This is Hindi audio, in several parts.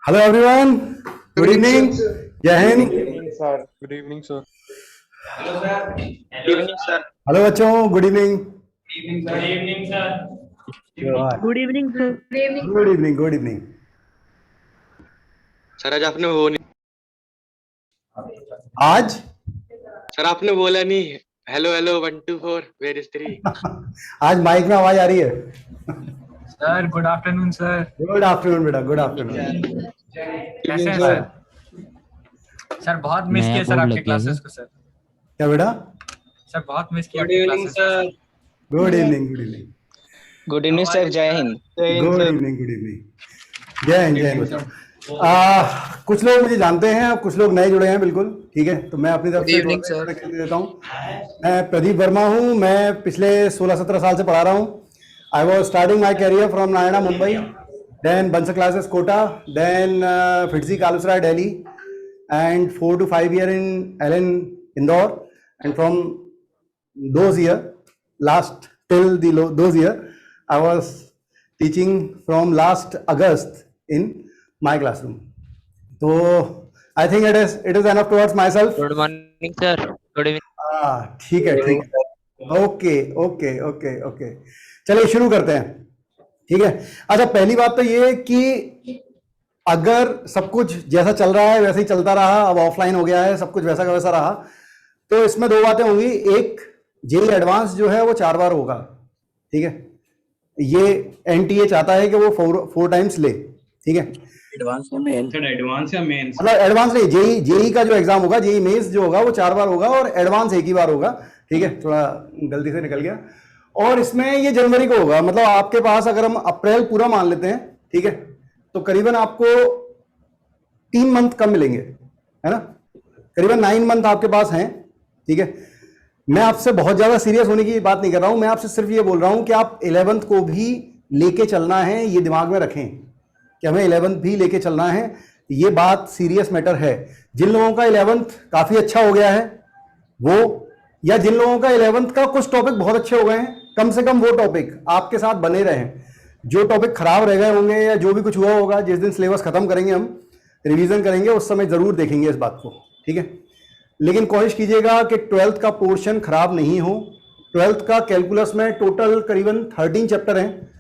Hello everyone. Good evening. Jai Hind. Good evening, sir. Good evening, sir. Good evening, sir. Hello बच्चों. Good evening. Good evening, sir. Good evening, sir. Good evening. Good evening. Sir आज आपने वो नहीं आज सर आपने बोला नहीं हेलो हेलो 1 2 4 वेयर इज 3 आज माइक में आवाज आ रही है. Sir good afternoon sir. Good afternoon बेटा. Good afternoon. कैसे हैं सर? सर बहुत मिस किया सर आपके क्लासेस को सर. क्या बेटा? सर बहुत मिस किया गुड आपके evening classes sir. Good evening. Good evening. Good evening sir. जय Hind. Good evening. Good evening. जय हिंद. जय हिंद बच्चों. कुछ लोग मुझे जानते हैं, अब कुछ लोग नए जुड़े हैं. बिल्कुल ठीक है. तो मैं अपनी तरफ से इंट्रोडक्शन दे देता हूँ. मैं प्रदीप वर्मा हूँ. मैं पिछले 16-17 साल से पढ़ा रहा हूँ. I was starting my career from Narayana Mumbai, then Bansal classes Kota, then FIITJEE Kalusarai Delhi, and 4 to 5 year in Allen Indore, and from those year last till those year I was teaching from last August in my classroom. So I think it is enough towards myself. Good morning, sir. Good evening. ठीक है. ठीक है. Okay okay okay okay. चलिए शुरू करते हैं. ठीक है. अच्छा, पहली बात तो ये कि अगर सब कुछ जैसा चल रहा है वैसे ही चलता रहा, अब ऑफलाइन हो गया है, सब कुछ वैसा का वैसा रहा, तो इसमें दो बातें होंगी. एक, जेई एडवांस जो है वो 4 बार होगा. ठीक है. ये एनटीए चाहता है कि वो 4 टाइम्स ले. ठीक है. एडवांस या मेन? एडवांस या मेन? मतलब एडवांस नहीं, जेई का जो एग्जाम होगा, जेई मेंस जो होगा वो 4 बार होगा और एडवांस एक ही बार होगा. ठीक है. थोड़ा गलती से निकल गया. और इसमें ये जनवरी को होगा. मतलब आपके पास अगर हम अप्रैल पूरा मान लेते हैं, ठीक है, तो करीबन आपको 3 मंथ कम मिलेंगे, है ना. करीबन 9 मंथ आपके पास हैं. ठीक है. मैं आपसे बहुत ज्यादा सीरियस होने की बात नहीं कर रहा हूं. मैं आपसे सिर्फ ये बोल रहा हूं कि आप 11th को भी लेके चलना है. ये दिमाग में रखें कि हमें 11th भी लेके चलना है. ये बात सीरियस मैटर है. जिन लोगों का 11th काफी अच्छा हो गया है वो, या जिन लोगों का 11th का कुछ टॉपिक बहुत अच्छे हो गए हैं, कम से कम वो टॉपिक आपके साथ बने रहे. जो टॉपिक खराब रह गए होंगे या जो भी कुछ हुआ होगा, जिस दिन सिलेबस खत्म करेंगे, हम रिवीजन करेंगे, उस समय जरूर देखेंगे इस बात को. ठीक है. लेकिन कोशिश कीजिएगा कि 12th का पोर्शन खराब नहीं हो. 12th का कैलकुलस में टोटल करीबन 13 चैप्टर हैं.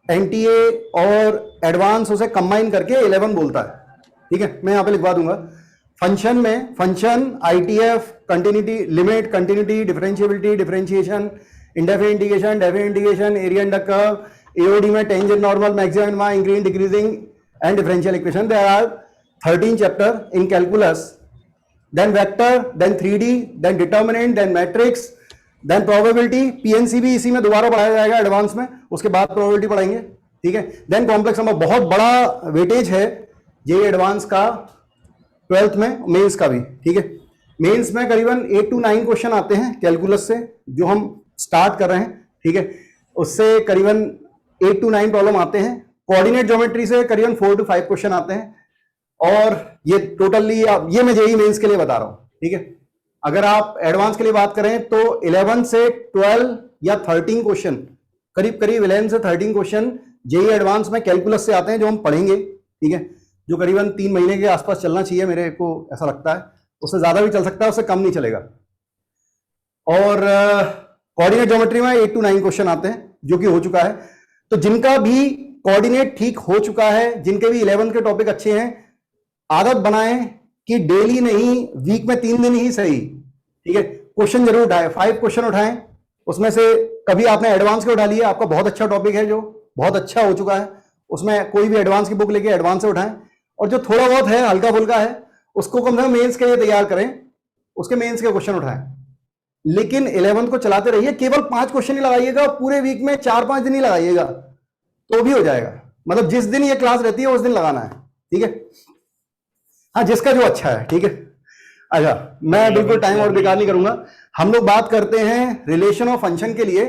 एनटीए और एडवांस उसे कंबाइन करके 11 बोलता है. ठीक है. मैं यहाँ पे लिखवा दूंगा. फंक्शन में function, ITF, continuity, limit, continuity, differentiability, differentiation, indefinite integration, definite integration, area under curve, AOD में tangent, normal, maximum, increasing, decreasing and differential equation. There are 13 chapter in calculus. Then vector, then 3D, then determinant, then matrix, then probability. PNC भी इसी में दोबारा पढ़ाया जाएगा एडवांस में. उसके बाद प्रोबेबिलिटी पढ़ाएंगे. ठीक है. Then complex number. बहुत बड़ा वेटेज है जेईई एडवांस का 12th में, मेंस का भी. ठीक है. मेंस में करीबन 8 to 9 क्वेश्चन आते हैं कैलकुलस से, जो हम स्टार्ट कर रहे हैं. ठीक है. उससे करीबन 8 to 9 प्रॉब्लम आते हैं. कोऑर्डिनेट ज्योमेट्री से करीबन 4 to 5 क्वेश्चन आते हैं. और ये टोटली ये मैं जेईई मेंस के लिए बता रहा हूं. ठीक है. अगर आप एडवांस के लिए बात करें तो 11 से 12 या 13 क्वेश्चन, करीब करीब 11 से 13 क्वेश्चन जेईई एडवांस में कैलकुलस से आते हैं, जो हम पढ़ेंगे. ठीक है. जो करीबन 3 महीने के आसपास चलना चाहिए, मेरे को ऐसा लगता है. उससे ज्यादा भी चल सकता है, उससे कम नहीं चलेगा. और कोऑर्डिनेट ज्योमेट्री में 8 to 9 क्वेश्चन आते हैं, जो कि हो चुका है. तो जिनका भी कोऑर्डिनेट ठीक हो चुका है, जिनके भी 11th के टॉपिक अच्छे हैं, आदत बनाएं कि डेली नहीं, वीक में 3 दिन ही सही. ठीक है. क्वेश्चन जरूर उठाएं. 5 क्वेश्चन उठाएं. उसमें से कभी आपने एडवांस के उठा लिया, आपका बहुत अच्छा टॉपिक है जो बहुत अच्छा हो चुका है, उसमें कोई भी एडवांस की बुक लेके एडवांस से उठाएं. और जो थोड़ा बहुत है, हल्का फुल्का है, उसको कम से कम मेंस के लिए तैयार करें. उसके मेंस के क्वेश्चन उठाएं. लेकिन 11th को चलाते रहिए. केवल 5 क्वेश्चन ही लगाइएगा. पूरे वीक में 4-5 दिन ही लगाइएगा तो भी हो जाएगा. मतलब जिस दिन ये क्लास रहती है उस दिन लगाना है. ठीक है. हाँ, जिसका जो अच्छा है. ठीक है. अच्छा, मैं बिल्कुल टाइम और बेकार नहीं करूंगा. हम लोग बात करते हैं रिलेशन और फंक्शन के लिए.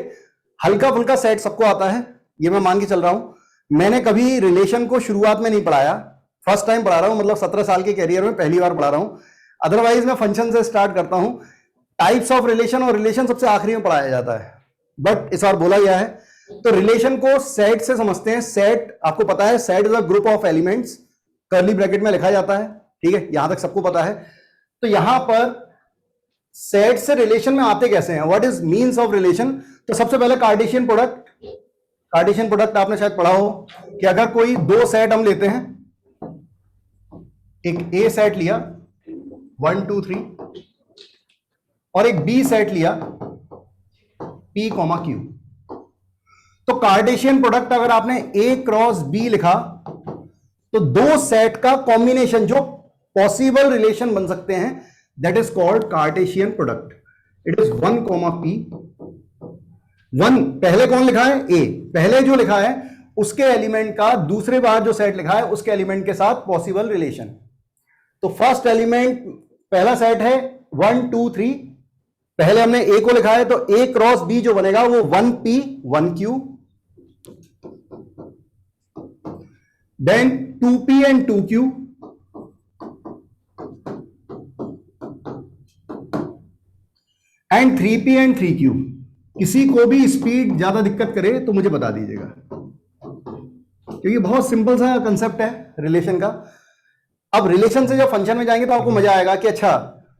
हल्का फुल्का सेट सबको आता है, ये मैं मान के चल रहा हूं. मैंने कभी रिलेशन को शुरुआत में नहीं पढ़ाया, फर्स्ट टाइम पढ़ा रहा हूं. मतलब 17 साल के कैरियर में पहली बार पढ़ा रहा हूं. अदरवाइज मैं फंक्शन से स्टार्ट करता हूं. टाइप्स ऑफ रिलेशन और रिलेशन सबसे आखिरी में पढ़ाया जाता है, बट इस बार बोला गया है. तो रिलेशन को सेट से समझते हैं. सेट आपको पता है, set is a group of elements curly bracket में लिखा जाता है, ठीक है, यहां तक सबको पता है। तो यहां पर सेट से रिलेशन में आते कैसे हैं, what is means of relation. तो सबसे पहले कार्टेशियन प्रोडक्ट, कार्टेशियन प्रोडक्ट आपने शायद पढ़ा हो कि अगर कोई दो सेट हम लेते हैं, एक ए सेट लिया 1 2 3 और एक बी सेट लिया P, Q, तो कार्टेशियन प्रोडक्ट अगर आपने A क्रॉस B लिखा तो दो सेट का कॉम्बिनेशन जो पॉसिबल रिलेशन बन सकते हैं, that is called Cartesian product. It is 1, P। 1 पहले कौन लिखा है, A, पहले जो लिखा है उसके एलिमेंट का दूसरे बार जो सेट लिखा है उसके एलिमेंट के साथ पॉसिबल रिलेशन। तो फर्स्ट एलिमेंट पहला सेट है 1 2 3, पहले हमने A को लिखा है तो A क्रॉस B जो बनेगा वो 1P 1Q, then 2P and 2Q, and 3P and 3Q। किसी को भी स्पीड ज्यादा दिक्कत करे तो मुझे बता दीजिएगा, क्योंकि बहुत सिंपल सा कंसेप्ट है रिलेशन का। अब रिलेशन से जब फंक्शन में जाएंगे तो आपको मजा आएगा कि अच्छा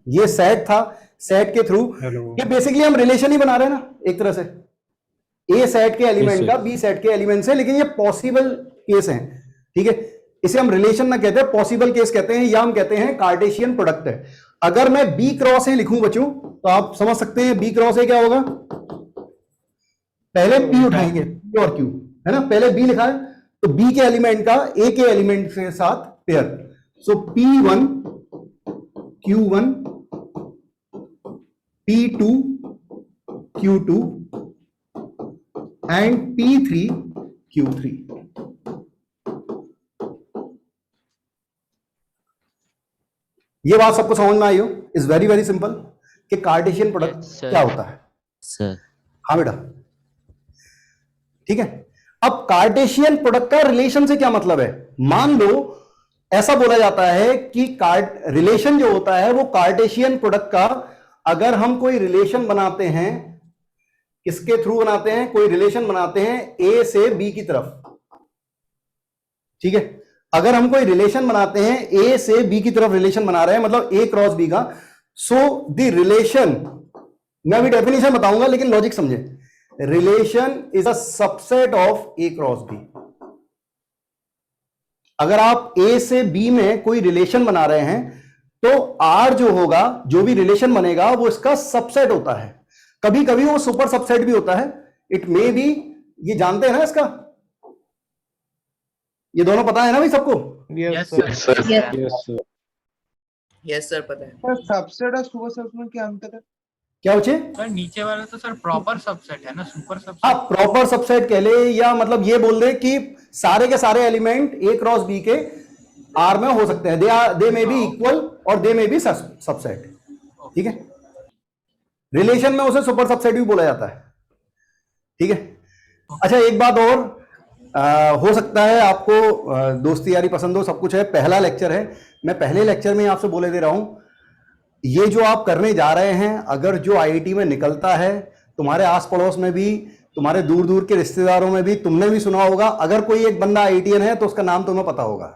ये सेट था, सेट के थ्रू ये बेसिकली हम रिलेशन ही बना रहे हैं ना एक तरह से, ए सेट के एलिमेंट का बी सेट के एलिमेंट से, लेकिन ये पॉसिबल केस है, ठीक है। इसे हम रिलेशन ना कहते हैं, पॉसिबल केस कहते हैं, या हम कहते हैं कार्टेशियन प्रोडक्ट है। अगर मैं बी क्रॉस ए लिखूं बच्चों तो आप समझ सकते हैं बी क्रॉस ए क्या होगा, पहले पी उठाएंगे P और Q, है ना, पहले बी लिखा है तो बी के एलिमेंट का ए के एलिमेंट के साथ pair, so P1 Q1 P2 Q2 and P3 Q3। ये बात सबको समझ में आई हो, इज वेरी वेरी सिंपल कि कार्टेशियन प्रोडक्ट क्या होता है सर। हाँ बेटा, ठीक है। अब कार्टेशियन प्रोडक्ट का रिलेशन से क्या मतलब है, मान लो ऐसा बोला जाता है कि रिलेशन जो होता है वो कार्टेशियन प्रोडक्ट का, अगर हम कोई रिलेशन बनाते हैं, किसके थ्रू बनाते हैं, कोई रिलेशन बनाते हैं ए से बी की तरफ, ठीक है। अगर हम कोई रिलेशन बनाते हैं ए से बी की तरफ रिलेशन बना रहे हैं, मतलब ए क्रॉस बी का, सो द रिलेशन, मैं अभी डेफिनेशन बताऊंगा लेकिन लॉजिक समझे, relation is a subset of A cross B. अगर आप ए से बी में कोई रिलेशन बना रहे हैं तो आर जो होगा, जो भी रिलेशन बनेगा वो इसका सबसेट होता है, कभी कभी वो सुपर सबसेट भी होता है, इट मे बी, ये जानते हैं ना इसका, ये दोनों पता है ना भाई सबको। Yes, Yes, sir. sir. Yes, sir. Yes sir पता है। सर सबसेट और सुपर सबसेट में क्या अंतर है? क्या बच्चे, सर नीचे वाला तो सर प्रॉपर सबसेट है ना, सुपर हाँ सबसेट। प्रॉपर सबसेट कह ले, या मतलब ये बोल दे कि सारे के सारे एलिमेंट ए क्रॉस बी के आर में हो सकते हैं, दे मे बी इक्वल और दे मे बी सबसेट, ठीक है। रिलेशन में उसे सुपर सबसेट भी बोला जाता है, ठीक है। अच्छा एक बात और, हो सकता है आपको दोस्ती यारी पसंद हो, सब कुछ है, पहला लेक्चर है, मैं पहले लेक्चर में आपसे बोले दे रहा हूं, ये जो आप करने जा रहे हैं अगर जो आईआईटी में निकलता है, तुम्हारे आस पड़ोस में भी, तुम्हारे दूर दूर के रिश्तेदारों में भी, तुमने भी सुना होगा, अगर कोई एक बंदा आईआईटीएन है तो उसका नाम तुम्हें पता होगा।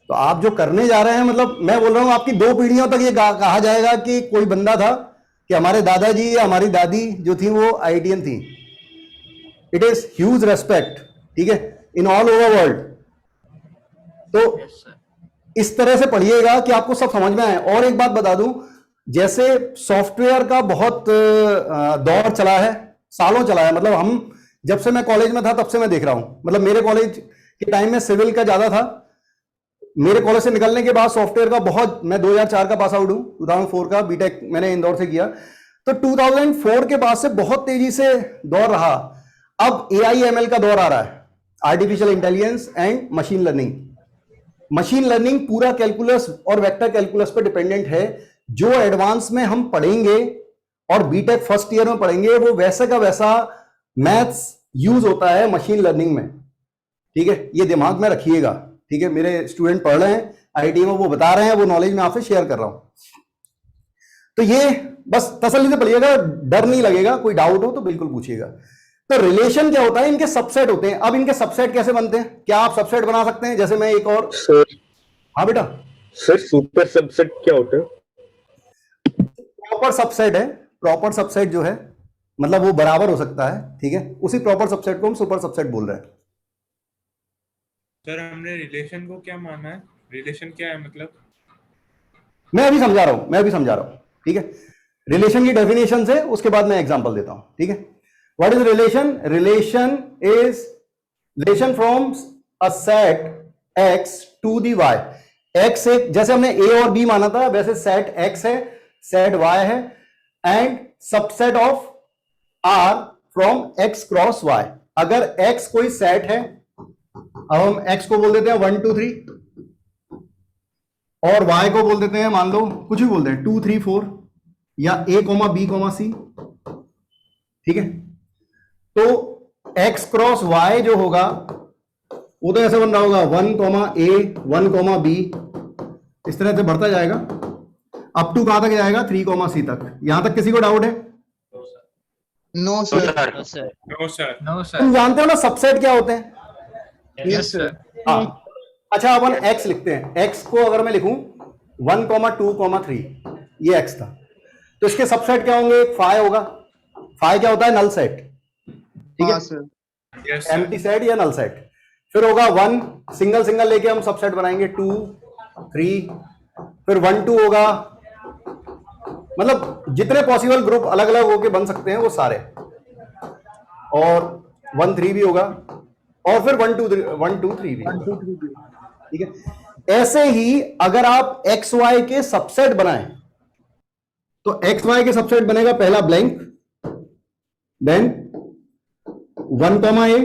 तो आप जो करने जा रहे हैं, मतलब मैं बोल रहा हूं आपकी 2 पीढ़ियों तक ये कहा जाएगा कि कोई बंदा था कि हमारे दादाजी या हमारी दादी जो थी वो आईआईटीएन थी। इट इज ह्यूज रेस्पेक्ट, ठीक है, इन ऑल ओवर वर्ल्ड। तो यस सर। इस तरह से पढ़िएगा कि आपको सब समझ में आए। और एक बात बता दूं, जैसे सॉफ्टवेयर का बहुत दौर चला है, सालों चला है, मतलब हम जब से मैं कॉलेज में था तब से मैं देख रहा हूं, मतलब मेरे कॉलेज के टाइम में सिविल का ज्यादा था, मेरे कॉलेज से निकलने के बाद सॉफ्टवेयर का बहुत, मैं 2004 का पास आउट हूं, 2004 का बीटेक मैंने इंदौर से किया, तो 2004 के बाद से बहुत तेजी से दौर रहा। अब AI/ML का दौर आ रहा है, artificial intelligence and machine learning. Machine learning पूरा कैलकुलस और वेक्टर कैलकुलस पर डिपेंडेंट है। जो एडवांस में हम पढ़ेंगे और बीटेक फर्स्ट ईयर में पढ़ेंगे वो वैसे का वैसा मैथ्स यूज होता है मशीन लर्निंग में, ठीक है, ये दिमाग में रखिएगा, ठीक है। मेरे स्टूडेंट पढ़ रहे हैं आईआईटी में, वो बता रहे हैं, वो नॉलेज मैं आपसे शेयर कर रहा हूं। तो ये बस तसल्ली से पढ़िएगा, डर नहीं लगेगा, कोई डाउट हो तो बिल्कुल पूछिएगा। तो रिलेशन क्या होता है, इनके सबसेट होते हैं। अब इनके सबसेट कैसे बनते हैं, क्या आप सबसेट बना सकते हैं? जैसे मैं एक और सर हाँ बेटा, सर सुपर सबसेट क्या होता है? प्रॉपर सबसेट है। प्रॉपर सबसेट जो है मतलब वो बराबर हो सकता है, ठीक है, उसी प्रॉपर सबसेट को हम सुपर सबसेट बोल रहे हैं। सर हमने रिलेशन को क्या माना है? रिलेशन क्या है मतलब? मैं अभी समझा रहा हूं, ठीक है। रिलेशन की डेफिनेशन से उसके बाद मैं एग्जांपल देता हूं, ठीक है। What is relation? Relation is relation from a set X to the Y. X एक, जैसे हमने ए और बी माना था, वैसे सेट एक्स है, सेट वाई है, and subset of R from X cross Y. अगर एक्स कोई सेट है, अब हम एक्स को बोल देते हैं 1 2 3 और y को बोल देते हैं, मान लो कुछ भी बोल दें 2 3 4 या a b c, ठीक है। तो x क्रॉस y जो होगा वो तो ऐसे बन रहा होगा 1 a 1 b, इस तरह से बढ़ता जाएगा अप टू कहां तक जाएगा, 3 c तक। यहां तक किसी को डाउट है? No sir. No sir. No sir. तुम जानते हो ना सबसेट क्या होते हैं? Yes sir. हाँ, अच्छा अपन x लिखते हैं। x को अगर मैं लिखूं 1 2 3, ये x था, तो इसके सबसेट क्या होंगे? एक फाई होगा। फाई क्या होता है? नल सेट, ठीक है, हाँ सर। यस एम्प्टी सेट या नल सेट। फिर होगा 1, सिंगल सिंगल लेके हम सबसेट बनाएंगे 2 3, फिर 1 2 होगा, मतलब जितने पॉसिबल ग्रुप अलग अलग होके बन सकते हैं वो सारे, और 1 3 भी होगा, और फिर 1 2 3 भी, 1 2 3 ठीक है। ऐसे ही अगर आप एक्स वाई के सबसेट बनाएं तो एक्स वाई के सबसेट बनेगा पहला ब्लैंक, देन 1 a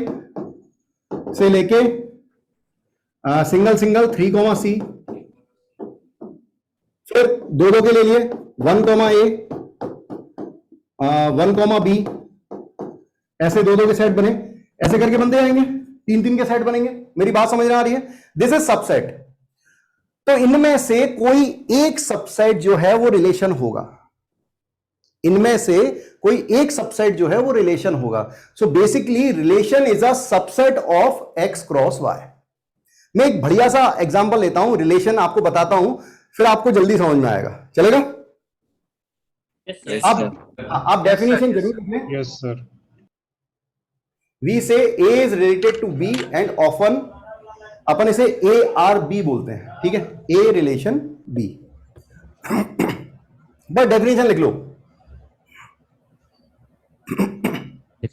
से लेके सिंगल सिंगल 3 c, फिर दो के ले लिए 1 a 1 b, ऐसे दो के सेट बने, ऐसे करके बनते जाएंगे, 3 के सेट बनेंगे। मेरी बात समझ में आ रही है? This is subset. तो इनमें से कोई एक सबसेट जो है वो रिलेशन होगा, इनमें से कोई एक सबसेट जो है वो रिलेशन होगा। So basically relation is a subset of X cross Y. मैं एक बढ़िया सा एग्जांपल लेता हूं, रिलेशन आपको बताता हूं, फिर आपको जल्दी समझ में आएगा, चलेगा? आप डेफिनेशन जरूर लिख लें। Yes sir. We say A is related to B and often अपन इसे A आर B बोलते हैं, ठीक है, A रिलेशन B। बस डेफिनेशन लिख लो।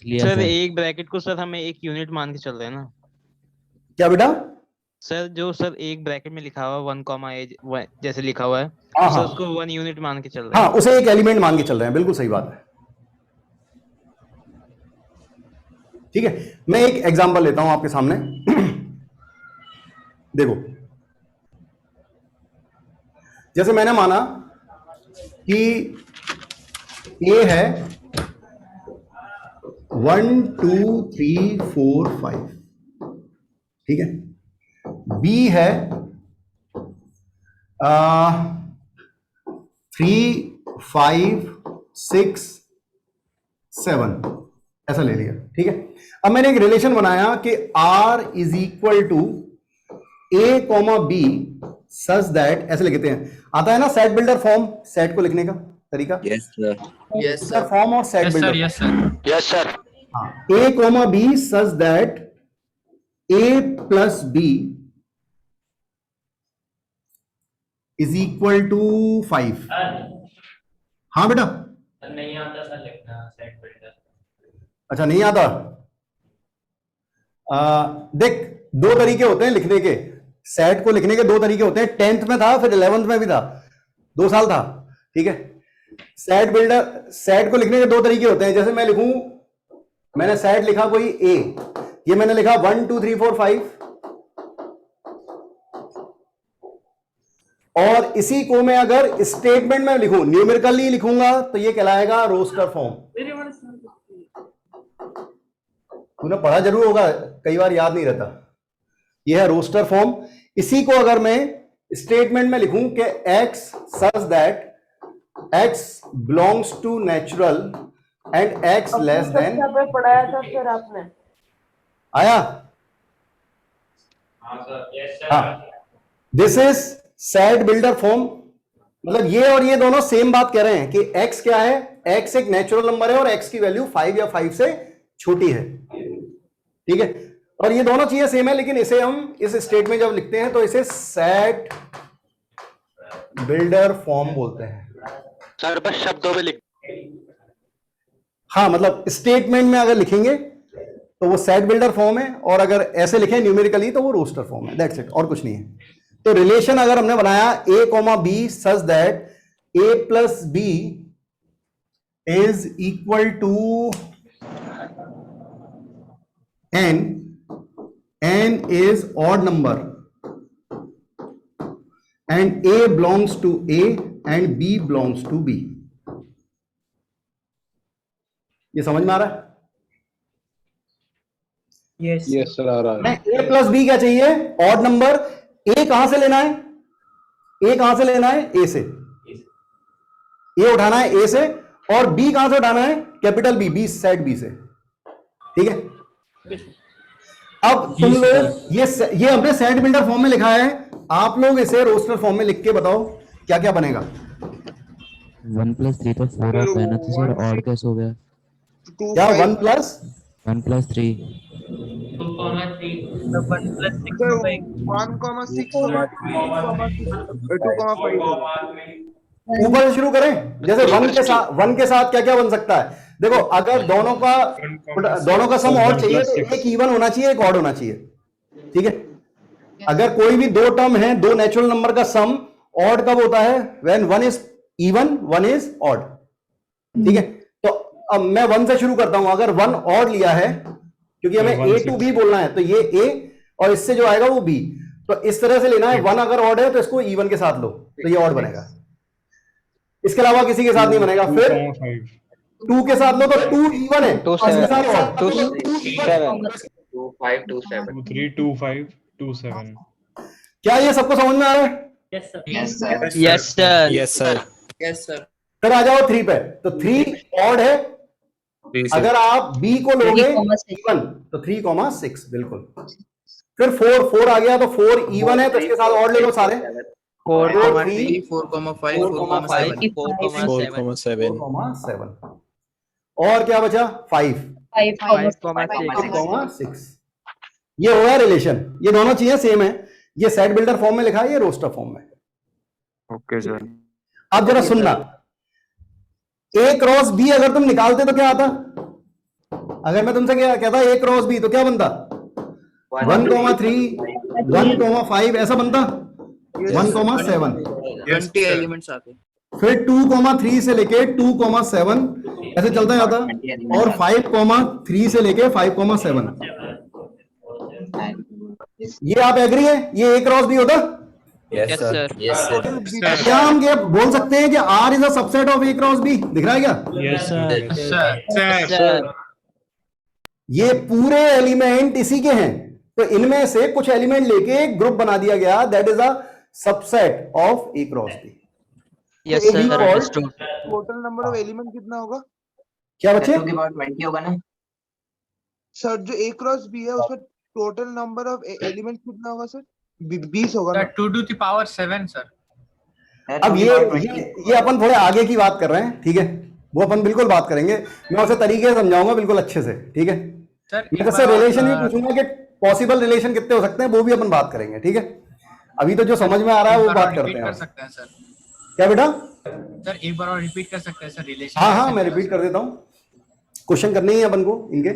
सर एक ब्रैकेट को सर हमें एक यूनिट मान के चल रहे हैं ना? क्या बेटा? सर जो सर एक ब्रैकेट में लिखा हुआ 1 a जैसे लिखा हुआ है, हाँ, सर हाँ। उसको 1 यूनिट मान के चल रहे हैं। हाँ, उसे एक एलिमेंट मान के चल रहे हैं, बिल्कुल सही बात है, ठीक है। मैं एक एग्जांपल लेता हूं आपके सामने। देखो, जैसे मैंने माना कि A है 1 2 3 4 5, ठीक है। B है 3 5 6 7, ऐसा ले लिया, ठीक है। अब मैंने एक रिलेशन बनाया कि R is equal to A, B such that, ऐसे लिखते हैं, आता है ना सेट बिल्डर फॉर्म, सेट को लिखने का तरीका। Yes builder sir. फॉर्म और set yes sir. Builder. Yes sir. Yes sir. हाँ, A, B such that A plus B is equal to 5। हाँ बेटा, नहीं आता सर लिखना सेट बिल्डर। अच्छा नहीं आता। देख, दो तरीके होते हैं लिखने के, सेट को लिखने के दो तरीके होते हैं। 10th में था, फिर 11th में भी था, 2 साल था, ठीक है। सेट बिल्डर, सेट को लिखने के दो तरीके होते हैं। जैसे मैं लिखूं, मैंने सेट लिखा कोई ए, ये मैंने लिखा 1 2 3 4 5, और इसी को मैं अगर स्टेटमेंट में लिखूं, न्यूमेरिकली लिखूंगा, तो ये कहलाएगा रोस्टर फॉर्म। तूने पढ़ा जरूर होगा, कई बार याद नहीं रहता। यह है रोस्टर फॉर्म। इसी को अगर मैं स्टेटमेंट में लिखूं कि x such that x belongs to natural, and X less than, पे पढ़ाया था सर आपने। आया? हाँ, this is set builder form. मतलब ये और ये दोनों सेम बात कह रहे हैं कि x क्या है, x एक नेचुरल नंबर है और x की वैल्यू 5 या 5 से छोटी है, ठीक है। और ये दोनों चीजें सेम है, लेकिन इसे हम इस स्टेट में जब लिखते हैं तो इसे सेट बिल्डर फॉर्म बोलते हैं। सर बस शब्दों में लिख। हाँ, मतलब स्टेटमेंट में अगर लिखेंगे तो वो सेट बिल्डर फॉर्म है, और अगर ऐसे लिखें न्यूमेरिकली तो वो रोस्टर फॉर्म है। दैट्स इट, और कुछ नहीं है। तो रिलेशन अगर हमने बनाया a comma b such that a plus b is equal to n is odd number and a belongs to a and b belongs to b। ये समझ में आ रहा है? Yes sir, आ रहा है। a प्लस बी क्या चाहिए? Odd number. a कहां से लेना है? a कहां से लेना है? a से। a उठाना है a से, और b कहां से उठाना है? Capital B, b set b से, ठीक है। अब तुम लोग ये हमने सेट बिल्डर फॉर्म में लिखा है, आप लोग इसे रोस्टर फॉर्म में लिख के बताओ क्या क्या बनेगा। 1 + 3 तो 4 आता है ना, तो सर ऑड कैसे हो गया? क्या 1 प्लस 1 + 3 ऊपर से शुरू करें। जैसे 1 के साथ क्या क्या बन सकता है? देखो, अगर दोनों का सम ऑड चाहिए तो एक इवन होना चाहिए, एक ऑड होना चाहिए, ठीक है। अगर कोई भी दो टर्म है, दो नेचुरल नंबर का सम ऑड कब होता है? When one is even, one is odd, ठीक है। तो अब मैं 1 से शुरू करता हूं। अगर 1 ऑड लिया है, क्योंकि हमें a to b बोलना है, तो ये a और इससे जो आएगा वो b, तो इस तरह से लेना है। 1 अगर ऑड है तो इसको इवन के साथ लो, तो ये ऑड बनेगा। इसके अलावा किसी के साथ नहीं बनेगा। फिर 2 के साथ लो तो 2 इवन है, 2 इसके साथ odd। 2 7 2 5 2 7 2 3 2 5 2 7। क्या ये सबको समझ में आ रहा है? Yes sir. Yes sir. Yes sir। Yes sir. फिर आ जाओ 3 पे। तो 3 ऑड है, अगर आप b को लोगे इवन तो 3,6 बिल्कुल। फिर 4 आ गया, तो 4 इवन है, तो इसके साथ ऑड ले लो सारे। 4 3 4,5 4,7 4,7 4,7। और क्या बचा? 5 6। ये हो गया रिलेशन। ये दोनों चीजें सेम है। ये सेट बिल्डर फॉर्म में लिखा है, ये रोस्टर फॉर्म में। Okay sir. अब जरा सुनना, a क्रॉस b अगर तुम निकालते तो क्या आता? अगर मैं तुमसे क्या कहता a क्रॉस b तो क्या बनता? 1,3 1,5 ऐसा बनता। 1,7 20 एलिमेंट्स आते। फिर 2,3 से लेके 2,7 ऐसे चलता जाता, और 5,3 से लेके 5,7। ये आप एग्री है? ये a क्रॉस b होता? Yes sir. क्या हम ये बोल सकते हैं कि R is a subset of a cross b? दिख रहा है क्या? Yes sir. ये पूरे एलिमेंट इसी के हैं, तो इनमें से कुछ एलिमेंट लेके एक ग्रुप बना दिया गया, that is a subset of a cross b। Yes sir, understood. Total number of element कितना होगा? क्या बच्चे? 20 होगा ना सर जो a क्रॉस b है उसमें टोटल नंबर ऑफ एलिमेंट कितना होगा सर? 20 होगा ना? 2 to the power 7 सर। अब ये अपन थोड़े आगे की बात कर रहे हैं, ठीक है। वो अपन बिल्कुल बात करेंगे, मैं उसे तरीके से समझाऊंगा बिल्कुल अच्छे से, ठीक है। मैं से रिलेशन भी पूछूंगा कि पॉसिबल रिलेशन कितने हो सकते हैं, वो भी अपन बात करेंगे, ठीक है। अभी तो जो समझ में आ रहा है वो बात करते हैं। कर सकते हैं सर। क्या बेटा? सर एक बार और रिपीट कर सकते हैं सर रिलेशन? हाँ, मैं रिपीट कर देता हूँ। क्वेश्चन करने ही है अपन को इनके।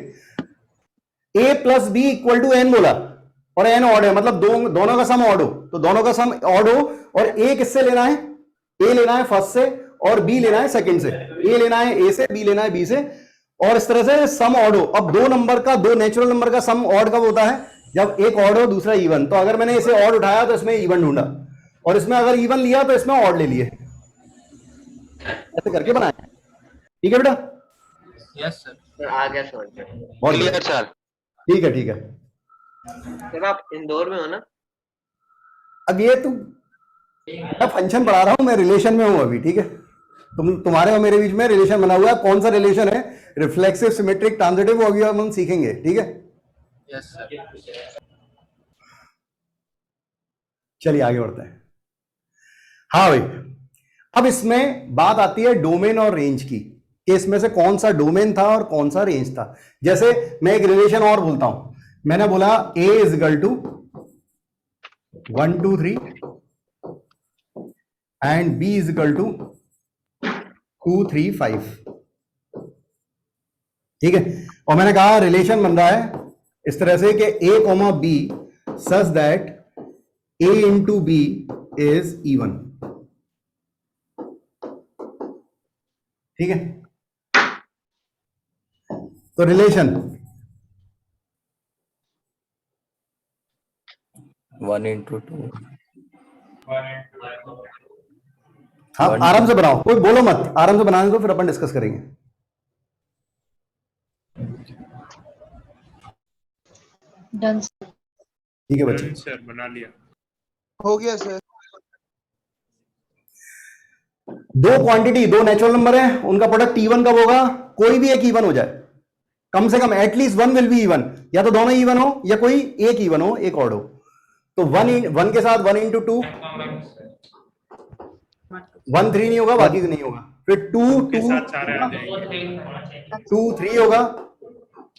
a plus B equal to n बोला, और n ऑड है, मतलब दोनों का सम ऑड हो, तो दोनों का सम ऑड हो, और a किससे लेना है? a लेना है फर्स्ट से, और b लेना है सेकंड से। a लेना है a से, b लेना है b से, और इस तरह से सम ऑड हो। अब दो नेचुरल नंबर का सम ऑड कब होता है? जब एक ऑड हो दूसरा इवन। तो अगर मैंने इसे ऑड उठाया तो इसमें इवन ढूंढा, और इसमें अगर इवन लिया तो इसमें ऑड ले लिए, ऐसे करके बनाया, ठीक है बेटा? Yes sir. आ गया सर। Clear sir. ठीक है, ठीक है। सर आप इंदौर में हो ना? अब ये मैं फंक्शन पढ़ा रहा हूं, मैं रिलेशन में हूं अभी, ठीक है। तुम्हारे और मेरे बीच में रिलेशन बना हुआ है। कौन सा रिलेशन है? रिफ्लेक्सिव, सिमेट्रिक, ट्रांजिटिव, वो अभी हम सीखेंगे, ठीक है। Yes sir. चलिए आगे बढ़ते हैं। हाँ भाई, अब इसमें बात आती है डोमेन और रेंज की, कि इसमें से कौन सा डोमेन था और कौन सा रेंज था। जैसे मैं एक रिलेशन और बोलता हूं, मैंने बोला a is equal to 1 2 3 and b is equal to 2 3 5, ठीक है। और मैंने कहा रिलेशन बन रहा है इस तरह से कि a comma b such that a into b is even, ठीक है। तो रिलेशन 1 into 2 हाँ आराम से बनाओ, कोई बोलो मत, आराम से बनाने दो, फिर अपन डिस्कस करेंगे। डन। ठीक है बच्चे, सर बना लिया। हो गया सर। दो क्वांटिटी, दो नेचुरल नंबर है, उनका प्रोडक्ट इवन कब होगा? कोई भी एक इवन हो जाए, कम से कम at least one will be even, या तो दोनों इवन हो या कोई एक इवन हो, एक ऑड हो। तो वन के साथ 1 into 2 1 3 नहीं होगा, बाकी नहीं होगा। फिर 2 2 2 3 होगा,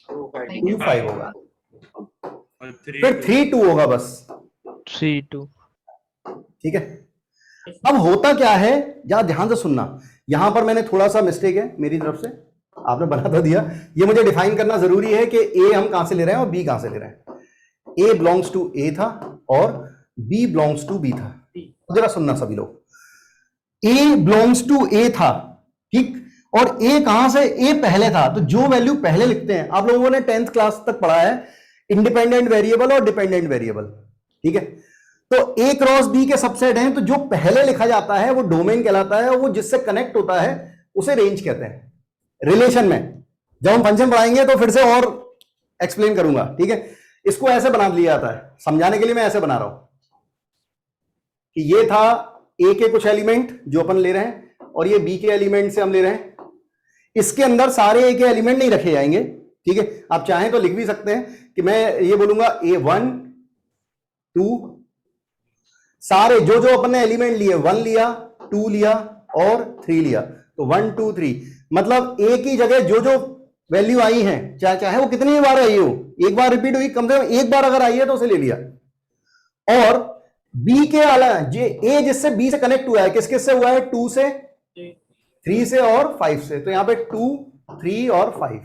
2 5 होगा, फिर 3 2 होगा, बस 3 2। ठीक है। अब होता क्या है, जरा ध्यान से सुनना, यहां पर मैंने थोड़ा सा मिस्टेक है मेरी तरफ से, आपने बना तो दिया, ये मुझे डिफाइन करना जरूरी है कि ए हम कहां से ले रहे हैं और बी कहां से ले रहे हैं। ए बिलोंग्स टू ए था और बी बिलोंग्स टू बी था। जरा सुनना सभी लोग, ए बिलोंग्स टू ए था, ठीक, और ए कहां से? ए पहले था, तो जो वैल्यू पहले लिखते हैं, आप लोगों ने 10th क्लास तक पढ़ा है इंडिपेंडेंट वेरिएबल और डिपेंडेंट वेरिएबल, ठीक है। तो ए क्रॉस बी के सबसेट हैं, तो जो पहले लिखा जाता है वो डोमेन कहलाता है, वो जिससे कनेक्ट होता है उसे रेंज कहते हैं। रिलेशन में जब हम फंक्शन पढ़ाएंगे तो फिर से और एक्सप्लेन करूंगा, ठीक है। इसको ऐसे बना लिया जाता है, समझाने के लिए मैं ऐसे बना रहा हूं कि ये था ए के कुछ एलिमेंट जो अपन ले रहे हैं, और ये बी के एलिमेंट से हम ले रहे हैं। इसके अंदर सारे ए के एलिमेंट नहीं रखे जाएंगे, ठीक है। आप चाहें तो लिख भी सकते हैं कि मैं ये बोलूंगा A1 2, सारे जो जो अपन ने एलिमेंट लिए, 1 लिया, 2 लिया और 3 लिया, तो 1 2 3, मतलब ए की जगह जो जो वैल्यू आई है, चाहे वो कितनी बार आई हो, एक बार रिपीट हुई, कम से कम एक बार अगर आई है तो उसे ले लिया। और बी के अलावा ए जिससे बी से कनेक्ट हुआ है, किस किस से हुआ है? 2 से, 3 से और 5 से, तो यहां पे 2 3 और 5।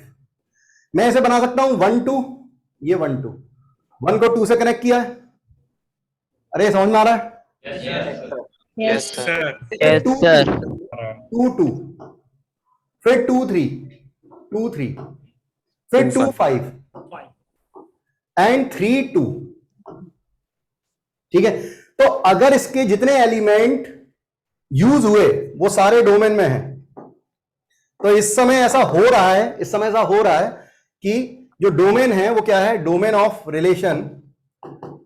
मैं ऐसे बना सकता हूं 1 2, ये 1 2, 1 को 2 से कनेक्ट किया है। अरे समझ में आ रहा है? Yes sir. 2 2, फिर 2 3 2 3, फिर 2 5 एंड 3 2, ठीक है। तो अगर इसके जितने एलिमेंट यूज हुए वो सारे डोमेन में हैं, तो इस समय ऐसा हो रहा है, कि जो डोमेन है वो क्या है? Domain of relation.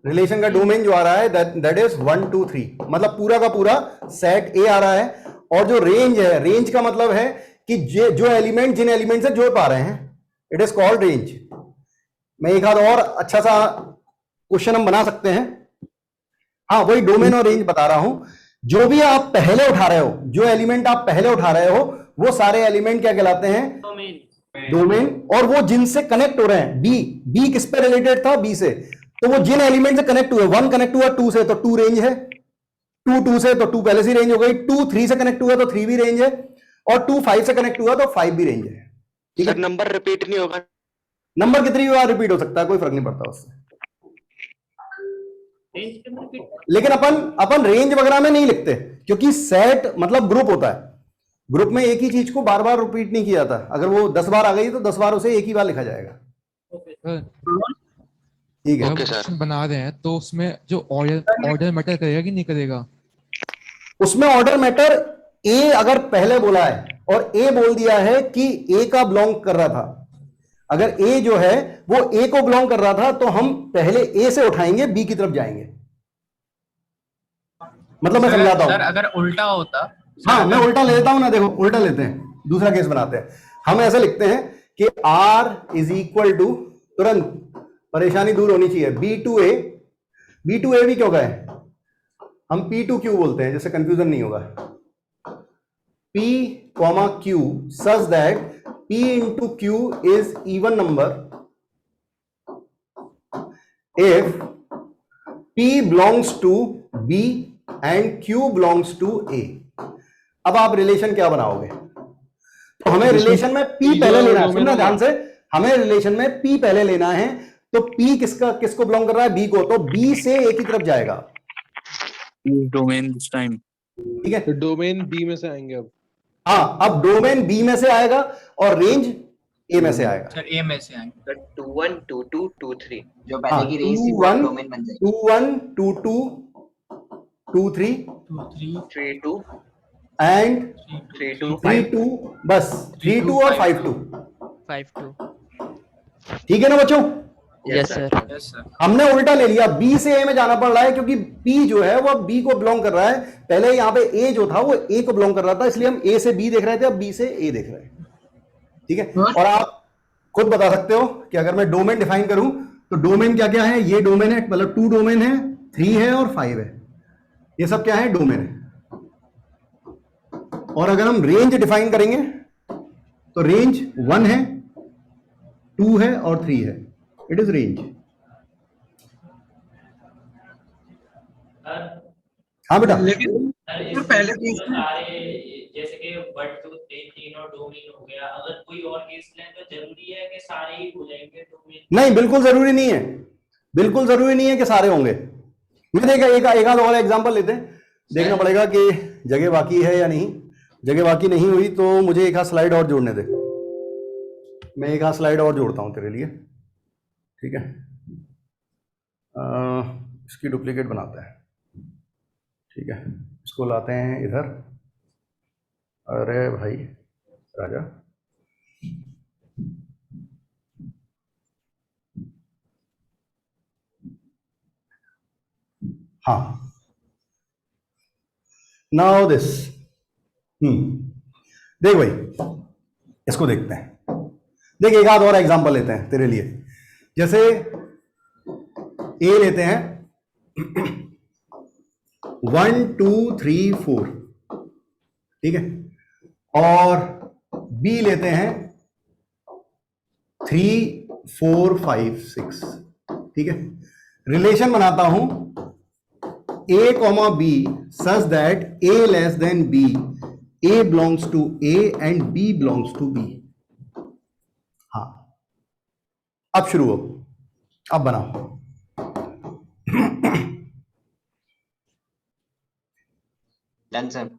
रिलेशन का डोमेन जो आ रहा है दैट इज 1 2 3, मतलब पूरा का पूरा सेट ए आ रहा है। और जो रेंज है, रेंज का मतलब है कि जो एलिमेंट जिन एलिमेंट से जोड़ पा रहे हैं, इट इज कॉल्ड रेंज। मैं एक हाथ और अच्छा सा क्वेश्चन हम बना सकते हैं, हाँ वही डोमेन और रेंज बता रहा हूं। जो भी आप पहले उठा रहे हो, जो एलिमेंट आप पहले उठा रहे हो, वो सारे एलिमेंट क्या कहलाते हैं? डोमेन। और वो जिनसे कनेक्ट हो रहे हैं, बी किस पे रिलेटेड था? बी से, तो वो जिन एलिमेंट से कनेक्ट हुए, 1 कनेक्ट हुआ 2 से तो 2 रेंज है, 2 2 से तो 2 पहले से रेंज हो गई, 2 3 से कनेक्ट हुआ तो 3 भी रेंज है, और 2 5 से कनेक्ट हुआ तो 5 भी रेंज है, ठीक है। सर नंबर रिपीट नहीं होगा? नंबर कितनी बार रिपीट हो सकता है, कोई फर्क नहीं पड़ता उससे, लेकिन अपन रेंज वगैरह में नहीं लिखते, क्योंकि सेट मतलब ग्रुप होता है। ग्रुप में एक ही चीज को बार बार रिपीट नहीं किया जाता। अगर वो 10 बार आ गई तो 10 बार उसे एक ही बार लिखा जाएगा, ठीक है। Okay sir. बना रहे हैं तो उसमें जो ऑर्डर मैटर करेगा कि नहीं करेगा? उसमें ऑर्डर मैटर, ए अगर पहले बोला है और ए बोल दिया है कि ए का बिलोंग कर रहा था, अगर ए जो है वो ए को बिलोंग कर रहा था, तो हम पहले ए से उठाएंगे, बी की तरफ जाएंगे। मतलब मैं समझाता हूं सर, अगर उल्टा होता हाँ मैं उल्टा ले लेता हूं ना, देखो उल्टा लेते हैं, दूसरा केस बनाते हैं। हम ऐसा लिखते हैं कि R इज इक्वल टू, तुरंत परेशानी दूर होनी चाहिए, B2A, B2A भी क्यों है, हम P2Q बोलते हैं जिससे कंफ्यूजन नहीं होगा, P, Q such that P into Q is even number if P belongs to B and Q belongs to A। अब आप रिलेशन क्या बनाओगे, तो हमें रिलेशन में P पहले लेना है, सुनना ध्यान से, हमें रिलेशन में P पहले लेना है, तो P किसको बिलोंग कर रहा है, B को, तो B से A की तरफ जाएगा, डोमेन दिस टाइम, ठीक है, तो डोमेन बी में से आएंगे अब। हाँ अब डोमेन बी में से आएगा और रेंज ए में से आएगा। सर ए में से आएंगे। 21 22 23 जो हाँ, पहले की रेंज थी वो डोमेन बन जाएगी। 21 22 23 32 एंड 32 32, बस 32 और 52, 5-2। ठीक है ना बच्चों। Yes sir. Yes sir. हमने उल्टा ले लिया, बी से ए में जाना पड़ रहा है क्योंकि बी जो है वो बी को बिलोंग कर रहा है, पहले यहाँ पे ए जो था वो ए को बिलोंग कर रहा था, इसलिए हम ए से बी देख रहे थे, अब बी से ए देख रहे हैं, ठीक है। और आप खुद बता सकते हो कि अगर मैं डोमेन डिफाइन करूं तो डोमेन क्या क्या है, ये डोमेन है, मतलब 2 डोमेन है, 3 है और 5 है, ये सब क्या है, डोमेन है। और अगर हम रेंज डिफाइन करेंगे तो रेंज 1 है, 2 है और 3 है, इट इज रेंज। हाँ बेटा, लेकिन पहले जैसे कि 1 2 3 और डोमेन हो गया, अगर कोई और केस लें तो जरूरी है कि सारे ही हो जाएंगे डोमेन? नहीं, बिल्कुल जरूरी नहीं है, बिल्कुल जरूरी नहीं है कि सारे होंगे। ये देखा एक आध और एग्जांपल लेते हैं, देखना पड़ेगा कि जगह बाकी है या नहीं। जगह बाकी नहीं हुई तो मुझे एक आध स्लाइड और जोड़ने दे, मैं एक आध स्लाइड और जोड़ता हूं तेरे लिए, ठीक है। इसकी डुप्लीकेट बनाते हैं, ठीक है, इसको लाते हैं इधर। अरे भाई राजा, हाँ, नाउ दिस, देख भाई, इसको देखते हैं, देख एक आध और एग्जांपल लेते हैं तेरे लिए। जैसे ए लेते हैं 1 2 3 4, ठीक है, और बी लेते हैं 3 4 5 6, ठीक है। रिलेशन बनाता हूं A, B such that A less than B, A belongs to A and B belongs to B। हाँ, अब शुरू हो, अब बनाओ। Done sir.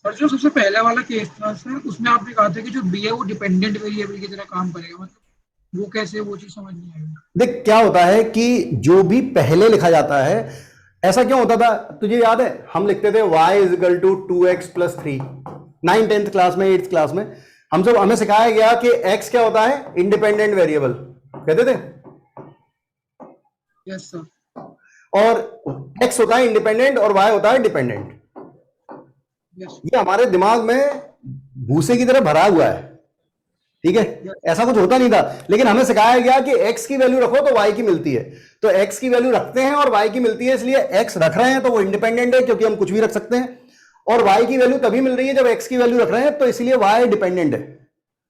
सर जो सबसे पहले वाला केस था सर, उसमें आपने कहा था कि जो बी है वो डिपेंडेंट वेरिएबल की तरह काम करेगा, मतलब वो कैसे, वो चीज समझ नहीं आई। देख क्या होता है कि जो भी पहले लिखा जाता है, ऐसा क्यों होता था तुझे याद है, हम लिखते थे y is equal to 2x plus 3, 9th 10th class में, 8th क्लास में हमें सिखाया गया कि x क्या होता है, इंडिपेंडेंट वेरिएबल कहते थे। Yes sir. और x होता है इंडिपेंडेंट और y होता है डिपेंडेंट। ये हमारे दिमाग में भूसे की तरह भरा हुआ है, ठीक है, ऐसा कुछ होता नहीं था, लेकिन हमें सिखाया गया कि x की वैल्यू रखो तो y की मिलती है, तो x की वैल्यू रखते हैं और y की मिलती है, इसलिए x रख रहे हैं तो वो इंडिपेंडेंट है क्योंकि हम कुछ भी रख सकते हैं, और y की वैल्यू तभी मिल रही है जब x की वैल्यू रख रहे हैं, तो इसलिए y डिपेंडेंट है।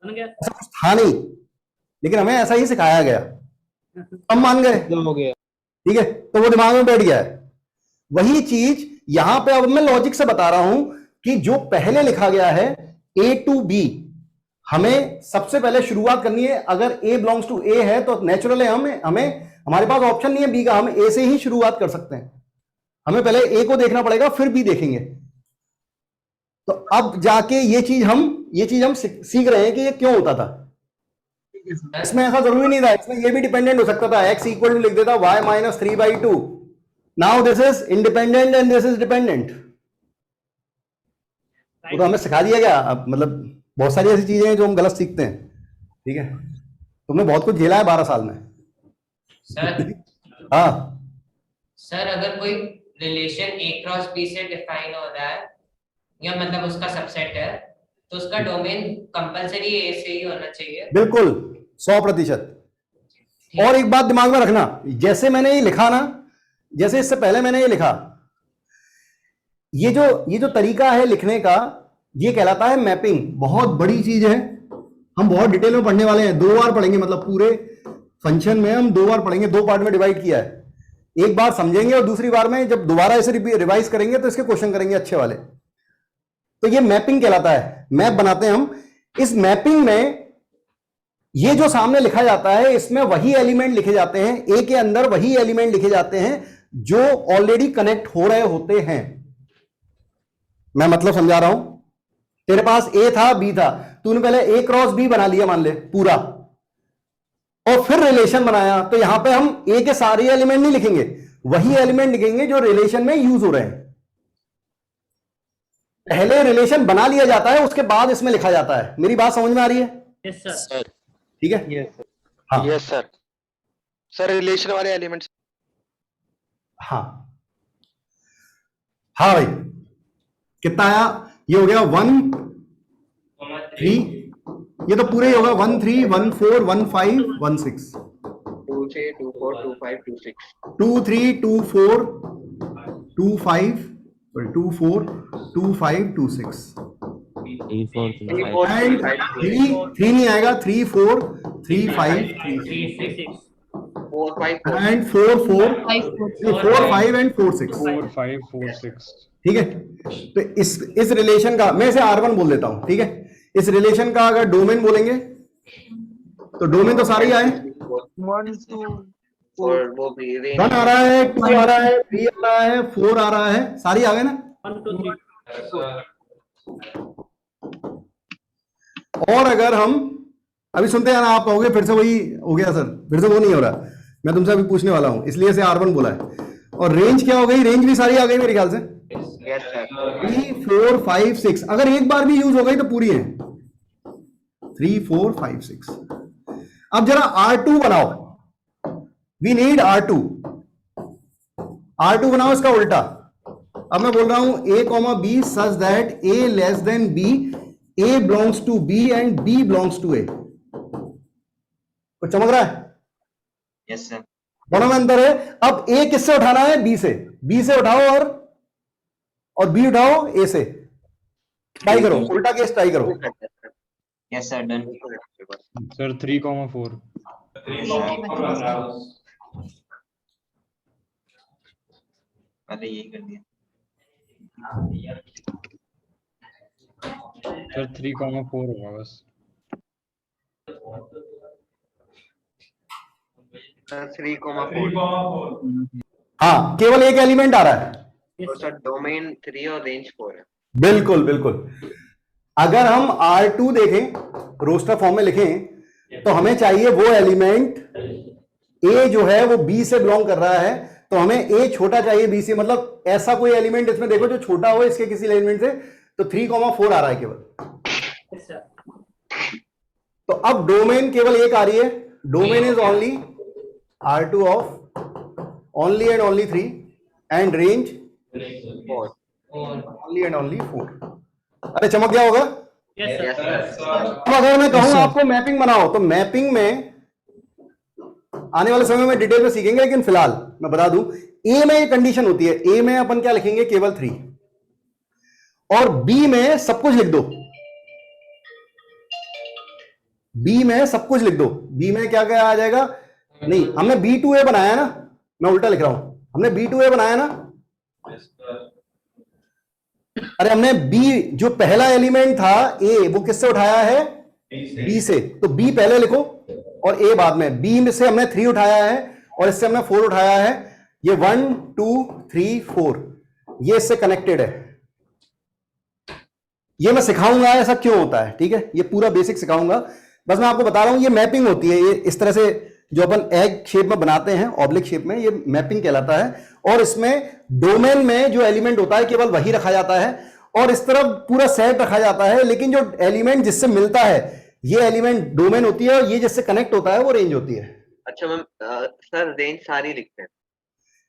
ऐसा कुछ था नहीं, लेकिन हमें ऐसा ही सिखाया गया, हम मान गए, ठीक है, तो वो दिमाग में बैठ गया है। वही चीज यहां पे अब मैं लॉजिक से बता रहा हूं कि जो पहले लिखा गया है A to B, हमें सबसे पहले शुरुआत करनी है। अगर A बिलोंग्स टू A है तो नेचुरल है, हमें हमारे पास ऑप्शन नहीं है B का, हम A से ही शुरुआत कर सकते हैं। हमें पहले A को देखना पड़ेगा, फिर B देखेंगे। तो अब जाके ये चीज हम सीख रहे हैं कि ये क्यों होता था। इसमें ऐसा जरूरी नहीं था, इसमें ये भी डिपेंडेंट हो सकता था, x इक्वल टू लिख देता y minus 3/2। Now this is independent and this is dependent. तो हमें सिखा दिया गया, मतलब बहुत सारी ऐसी चीजें हैं जो हम गलत सीखते हैं, ठीक है। तुमने बहुत कुछ झेला है 12 साल में। सर हाँ सर अगर कोई रिलेशन A क्रॉस B से डिफाइन हो रहा है या मतलब उसका सबसेट है तो उसका डोमेन कंपलसरी A से ही होना चाहिए। बिल्कुल 100%। और एक बात दिमाग में रखना, जैसे मैंने ये लिखा ना, जैसे इससे पहले मैंने ये लिखा, ये जो तरीका है लिखने का, ये कहलाता है मैपिंग। बहुत बड़ी चीज है, हम बहुत डिटेल में पढ़ने वाले हैं, 2 बार पढ़ेंगे, मतलब पूरे फंक्शन में हम 2 बार पढ़ेंगे, 2 पार्ट में डिवाइड किया है। एक बार समझेंगे और दूसरी बार में जब दोबारा इसे रिवाइज करेंगे तो इसके क्वेश्चन करेंगे अच्छे वाले। तो ये मैपिंग कहलाता है, मैप बनाते हैं हम। इस मैपिंग में ये जो सामने लिखा जाता है, इसमें वही एलिमेंट लिखे जाते हैं, ए के अंदर वही एलिमेंट लिखे जाते हैं जो ऑलरेडी कनेक्ट हो रहे होते हैं। मैं मतलब समझा रहा हूं, तेरे पास ए था बी था, तूने पहले ए क्रॉस बी बना लिया मान ले पूरा, और फिर रिलेशन बनाया, तो यहां पे हम ए के सारे एलिमेंट नहीं लिखेंगे, वही एलिमेंट लिखेंगे जो रिलेशन में यूज हो रहे हैं। पहले रिलेशन बना लिया जाता है, उसके बाद इसमें लिखा जाता है। मेरी बात समझ में आ रही है? Yes sir. ठीक है। हाँ यस सर। सर रिलेशन वाले एलिमेंट्स। हाँ हाँ भाई, कितना आया? ये हो गया 1 3, ये तो पूरे ही होगा 1 3 1 4 1 5 1 6 2 3 2 4 2 5 2 6 2 3 2 4 2 5 2 4 2 5 2 6 3 4 3 एंड 3 नहीं आएगा, 3 4 3 5 3 4 5 एंड 4 4 4 5 एंड 4 6 4 5 4 6। ठीक है। तो इस रिलेशन का मैं इसे R1 बोल देता हूं। ठीक है, इस रिलेशन का अगर डोमेन बोलेंगे तो डोमेन तो सारे ही आए, 1 2 और वो भी 1 आ रहा है, 2 आ रहा है, 3 आ रहा है, 4 आ रहा है, सारी आ गए ना। 1 2 3 और अगर हम अभी सुनते हैं ना, आप कहोगे फिर से वही हो गया सर, फिर से वो नहीं हो रहा, मैं तुमसे अभी पूछने वाला हूं, इसलिए से R1 बोला है। और रेंज क्या हो गई? रेंज भी सारी आ गई मेरे ख्याल से, 3 4 5 6। अगर एक बार भी यूज हो गई तो पूरी है, 3 4 5 6। अब जरा R2 बनाओ, वी नीड R2 बनाओ, इसका उल्टा। अब मैं बोल रहा हूं A, B such that A less than B, A belongs to B and B belongs to A। कुछ चमक रहा है? Yes sir. दोनों में अंतर है। अब A किससे उठाना है? B से। B से उठाओ और B उठाओ A से। ट्राई करो, उल्टा केस ट्राई करो। Yes sir done. सर 3 4 पहले यही कर दिया सर 3 4 होगा बस। सर 3 4। हाँ, केवल एक एलिमेंट आ रहा है। तो सर डोमेन 3 और रेंज 4 है। बिल्कुल बिल्कुल। अगर हम R2 देखें, रोस्टर फॉर्म में लिखें, तो हमें चाहिए वो एलिमेंट A जो है वो B से बिलोंग कर रहा है, तो हमें A छोटा चाहिए B से, मतलब ऐसा कोई एलिमेंट इसमें देखो जो छोटा हो इसके किसी एलिमेंट से। तो 3 4 आ रहा है केवल। तो अब डोमेन केवल एक आ रही है, domain is only R2 of only and only 3 and range 4 only and only 4। अरे चमक गया होगा? Yes sir. अब अगर मैं कहूं आपको मैपिंग बनाओ, तो मैपिंग में आने वाले समय में डिटेल में सीखेंगे, लेकिन फिलहाल मैं बता दूं, ए में ये कंडीशन होती है, ए में अपन क्या लिखेंगे? केवल 3, और बी में सब कुछ लिख दो। बी में सब कुछ लिख दो। बी में क्या क्या आ जाएगा? नहीं, हमने B2A बनाया ना, मैं उल्टा लिख रहा हूं, हमने B2A बनाया ना। अरे हमने B जो पहला एलिमेंट था A, वो किससे उठाया है? B से। तो B पहले लिखो और A बाद में। B में से हमने 3 उठाया है और इससे हमने 4 उठाया है। ये 1 2 3 4 ये इससे कनेक्टेड है। ये मैं सिखाऊंगा ऐसा क्यों होता है, ठीक है? ये पूरा बेसिक सिखाऊंगा, बस मैं आपको बता रहा हूं ये मैपिंग होती है। ये इस तरह से जो अपन एग शेप में बनाते हैं, ऑब्लिक शेप में, ये मैपिंग कहलाता है। और इसमें डोमेन में जो एलिमेंट होता है केवल वही रखा जाता है और इस तरफ पूरा सेट रखा जाता है, लेकिन जो एलिमेंट जिससे मिलता है ये एलिमेंट डोमेन होती है, और ये जिससे कनेक्ट होता है वो रेंज होती है। अच्छा मैम, सर रेंज सारी लिखते हैं।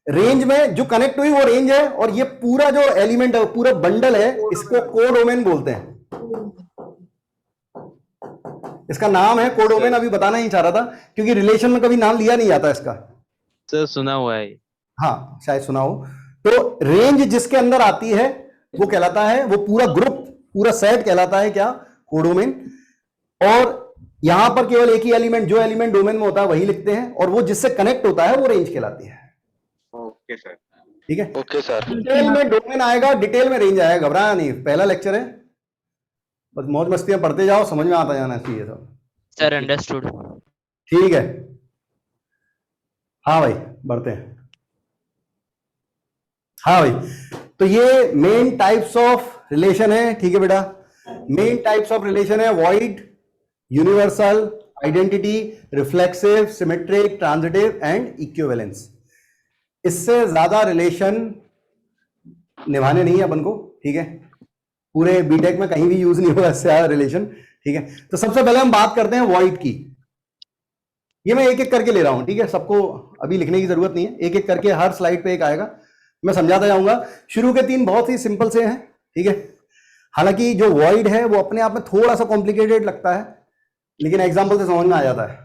रेंज में जो कनेक्ट हुई वो रेंज है, और ये पूरा जो एलिमेंट है, पूरा बंडल है, इसको कोडोमेन बोलते हैं। इसका नाम है कोडोमेन। अभी बताना ही चाह रहा था, क्योंकि रिलेशन में कभी नाम लिया नहीं जाता इसका। सर सुना हुआ है। हाँ, शायद सुना हो। तो रेंज जिसके अंदर आती है वो कहलाता है, वो पूरा ग्रुप, पूरा सेट कहलाता है क्या? कोडोमेन। और यहां पर केवल एक ही एलिमेंट, जो एलिमेंट डोमेन में होता है वही लिखते हैं, और वो जिससे कनेक्ट होता है वो रेंज कहलाती है। Okay sir. ठीक है, ओके सर। डिटेल में डोमेन आएगा, डिटेल में रेंज आएगा, घबराना नहीं। पहला लेक्चर है, बस मौज मस्तियां पढ़ते जाओ, समझ में आता जाना चाहिए सब। Sir understood. ठीक है, हाँ भाई बढ़ते हैं। हाँ भाई, तो ये मेन टाइप्स ऑफ रिलेशन है। ठीक है बेटा, मेन टाइप्स ऑफ रिलेशन है void, universal, identity, reflexive, symmetric, transitive and equivalence. इससे ज्यादा रिलेशन निभाने नहीं है अपन को। ठीक है, पूरे बीटेक में कहीं भी यूज नहीं होगा इससे ज्यादा रिलेशन। ठीक है, तो सबसे पहले हम बात करते हैं वॉइड की। ये मैं एक एक करके ले रहा हूं, ठीक है, सबको अभी लिखने की जरूरत नहीं है, एक एक करके हर स्लाइड पे एक आएगा, मैं समझाता जाऊंगा। शुरू के 3 बहुत ही सिंपल से हैं। ठीक है, हालांकि जो वॉइड है वो अपने आप में थोड़ा सा कॉम्प्लिकेटेड लगता है, लेकिन एग्जांपल से समझ में आ जाता है।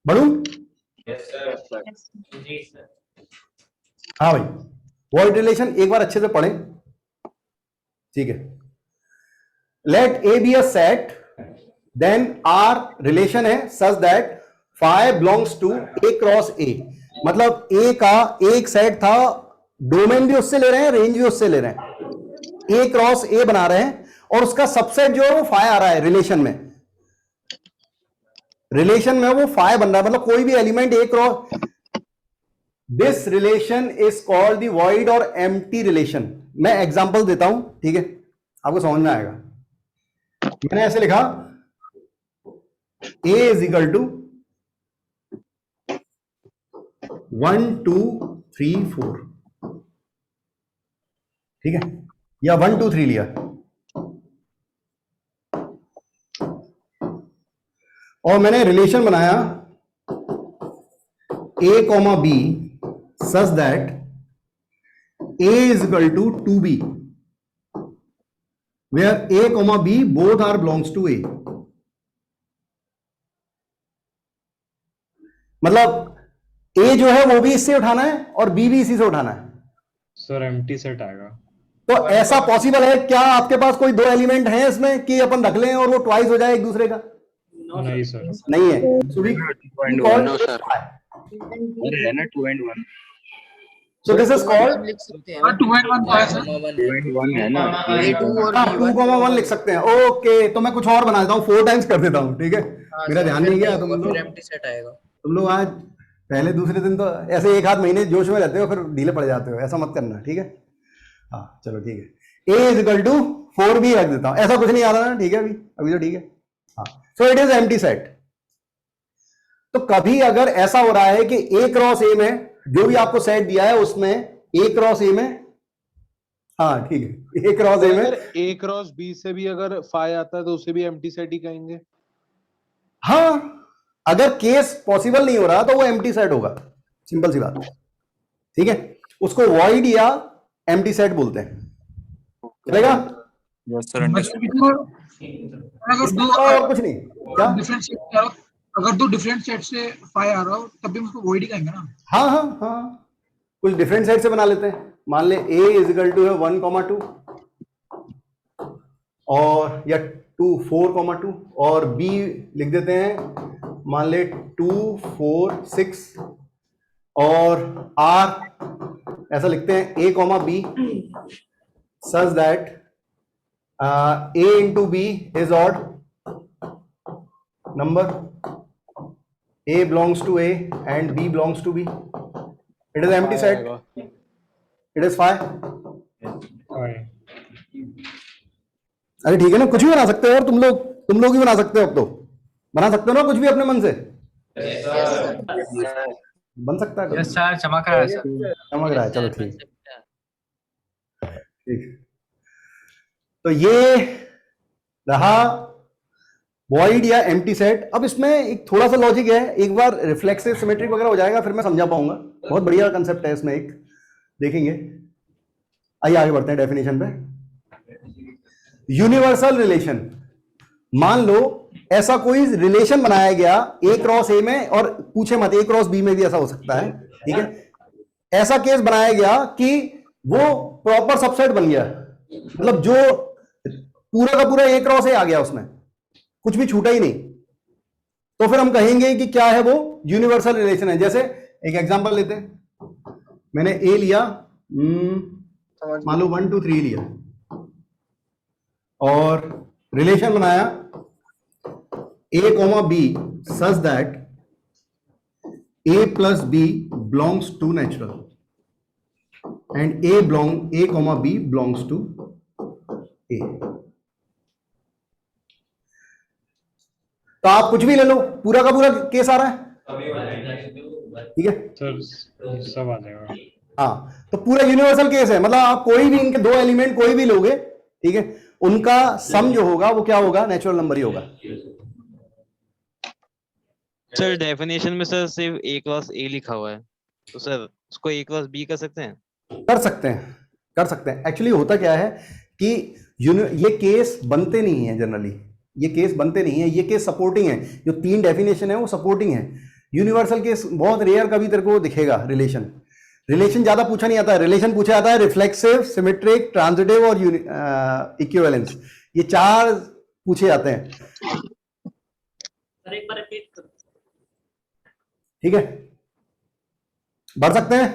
बढ़ू? Yes sir. जी सर। हाँ भाई, वॉइड रिलेशन एक बार अच्छे से पढ़ें। ठीक है, let A B a set, then R relation है such that phi belongs to A cross A. मतलब ए का एक सेट था, डोमेन भी उससे ले रहे हैं, रेंज भी उससे ले रहे हैं, ए क्रॉस ए बना रहे हैं, और उसका सबसेट जो है वो फाई आ रहा है रिलेशन में। रिलेशन में वो फाई बन रहा है, मतलब कोई भी element A cross. This relation is called the void और एम्प्टी रिलेशन। मैं एग्जांपल देता हूं, ठीक है, आपको समझ में आएगा। मैंने ऐसे लिखा, A इज इक्वल टू 1 2 3 4। ठीक है, या 1 2 3 लिया, और मैंने रिलेशन बनाया A comma B such that A is equal to 2B, where A comma B both are belongs to A। मतलब A जो है वो भी इससे उठाना है और B भी इसी से उठाना है। सर एम्प्टी सेट आएगा। तो ऐसा पॉसिबल है क्या? आपके पास कोई 2 एलिमेंट हैं इसमें कि अपन रख लें और वो ट्वाइस हो जाए एक दूसरे का? नहीं सर। नहीं है। So we call No, this sir. phi. है ना 2 and 1। So this is called 2 and 1 है सर। 2 and 1 है ना। हाँ, 2,1 लिख सकते हैं। ओके, तो मैं कुछ और बना देता हूँ, 4 टाइम्स कर देता हूँ। ठीक है, मेरा ध्यान नहीं गया। तुम लोग आज पहले दूसरे दिन तो ऐसे एक आध महीने जोश में रहते हो, फिर ढीले पड़ जाते हो, ऐसा मत करना। ठीक है, हाँ चलो ठीक है। A इज इक्वल टू 4 भी रख देता हूँ, ऐसा कुछ नहीं आ रहा ना। ठीक है, अभी तो ठीक है। हाँ, so it is empty set. तो कभी अगर ऐसा हो रहा है कि A क्रॉस A में जो भी आपको सेट दिया है उसमें A क्रॉस A में, हाँ ठीक है, A क्रॉस A में ए क्रॉस बी से भी अगर फाई आता है तो उसे भी एम्प्टी सेट ही कहेंगे। हाँ, अगर केस पॉसिबल नहीं हो रहा तो वो एम्प्टी सेट होगा, सिंपल सी बात है। ठीक है, उसको वॉइड या एम्प्टी सेट बोलते हैं। चलेगा? यस सर अगर दो और कुछ नहीं क्या? डिफरेंट सेट, अगर 2 डिफरेंट सेट से फाई आ रहा हो तब भी उसको वॉइड ही कहेंगे ना। हाँ हाँ हाँ, कुछ डिफरेंट सेट से बना लेते हैं। मान ले A इज इक्वल टू है 1,2 और या 2 4,2 और B लिख देते हैं, मान ले 2 4 6 और R ऐसा लिखते हैं A comma B such that A into B is odd number, A belongs to A and B belongs to B. It is empty set. It is phi. अरे ठीक है ना, कुछ भी बना सकते हो, और तुम लोग भी बना सकते हो। अब तो बना सकते हो ना कुछ भी अपने मन से। बन सकता है। यस सर, चमक रहा है सर। चमक रहा है, चलो ठीक ठीक। तो ये रहा वॉइड या एम्प्टी सेट। अब इसमें एक थोड़ा सा लॉजिक है, एक बार रिफ्लेक्सिव सिमेट्रिक वगैरह हो जाएगा फिर मैं समझा पाऊंगा। बहुत बढ़िया कंसेप्ट है इसमें, एक देखेंगे। आइए आगे बढ़ते हैं डेफिनेशन पे। यूनिवर्सल रिलेशन, मान लो ऐसा कोई रिलेशन बनाया गया ए क्रॉस ए में, और पूछे मत ए क्रॉस बी में भी ऐसा हो सकता है, ठीक है। ऐसा केस बनाया गया कि वो प्रॉपर सबसेट बन गया, मतलब जो पूरा का पूरा ए क्रॉस ए आ गया, उसमें कुछ भी छूटा ही नहीं, तो फिर हम कहेंगे कि क्या है वो यूनिवर्सल रिलेशन है। जैसे एक एग्जांपल लेते हैं, मैंने ए लिया, मान लो 1 2 3 लिया, और रिलेशन बनाया a comma b such that a plus b belongs to natural and a comma b belongs to a। तो आप कुछ भी ले लो, पूरा का पूरा केस आ रहा है, ठीक है सर, सब आ जाएगा। हाँ, तो पूरा यूनिवर्सल केस है, मतलब आप कोई भी इनके दो एलिमेंट कोई भी लोगे, ठीक है, उनका सम जो होगा वो क्या होगा, नेचुरल नंबर ही होगा। सर डेफिनेशन में सर सिर्फ ए क्रॉस ए लिखा हुआ है, तो सर उसको ए क्रॉस बी कर सकते हैं? कर सकते हैं, कर सकते हैं। एक्चुअली होता क्या है कि ये केस बनते नहीं है जनरली, ये केस बनते नहीं है, ये केस सपोर्टिंग है। जो 3 डेफिनेशन है वो सपोर्टिंग है। यूनिवर्सल केस बहुत रेयर कभी तेरे को दिखेगा। रिलेशन ज्यादा पूछा नहीं आता है, रिलेशन पूछा जाता है रिफ्लेक्सिव, सिमेट्रिक, ट्रांजिटिव और इक्विवेलेंस, ये 4 पूछे जाते हैं। एक बार रिपीट करो। ठीक है, बढ़ सकते हैं।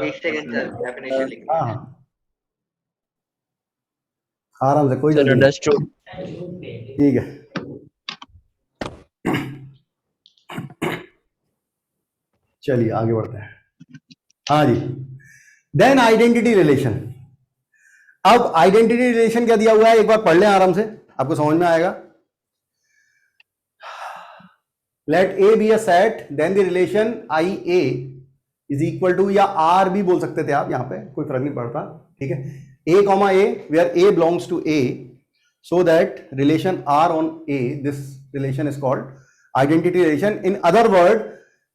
एक सेकंड सर, डेफिनेशन लिख हाँ आराम से, कोई जल्दी नहीं। अंडरस्टूड। ठीक है, चलिए आगे बढ़ते हैं। हाँ जी, देन आइडेंटिटी रिलेशन। अब आइडेंटिटी रिलेशन क्या दिया हुआ है, एक बार पढ़ लें आराम से, आपको समझ में आएगा। Let A B a set, then the relation I A is equal to, या आर भी बोल सकते थे आप, यहां पे कोई फर्क नहीं पड़ता, ठीक है। A comma a, where a belongs to A, so that relation R on A, this relation is called identity relation. In other word,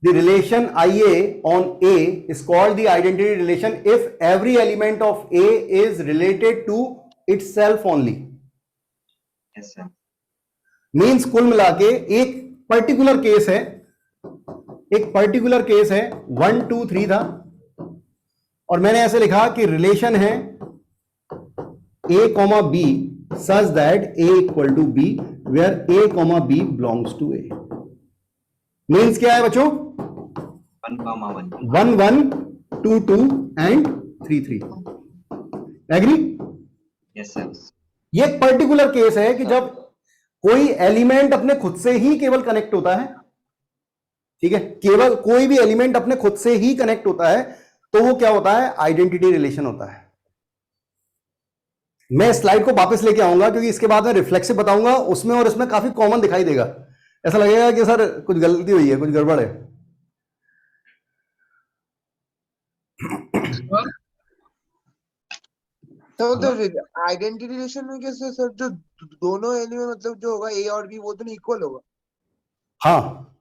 the relation IA on A is called the identity relation if every element of A is related to itself only. Yes sir. Means कुल मिला के एक पर्टिकुलर केस है, एक पर्टिकुलर केस है 1 2 3 था, और मैंने ऐसे लिखा कि रिलेशन है A comma B such that A equal to B where A comma B belongs to A. Means क्या है बच्चों? 1 1 2 2 and 3 3. Agree? Yes sir. ये एक पर्टिकुलर केस है कि जब कोई एलिमेंट अपने खुद से ही केवल कनेक्ट होता है, ठीक है, केवल कोई भी एलिमेंट अपने खुद से ही कनेक्ट होता है, तो वो क्या होता है, आइडेंटिटी रिलेशन होता है। मैं स्लाइड को वापस लेके आऊंगा क्योंकि इसके बाद मैं रिफ्लेक्सिव बताऊंगा, उसमें और इसमें काफी कॉमन दिखाई देगा, ऐसा लगेगा कि सर कुछ गलती हुई है, कुछ गड़बड़ है। तो आइडेंटिटी रिलेशन में कैसे सर, जो दोनों एलिमेंट मतलब जो होगा ए और बी वो तो नहीं इक्वल होगा? हाँ,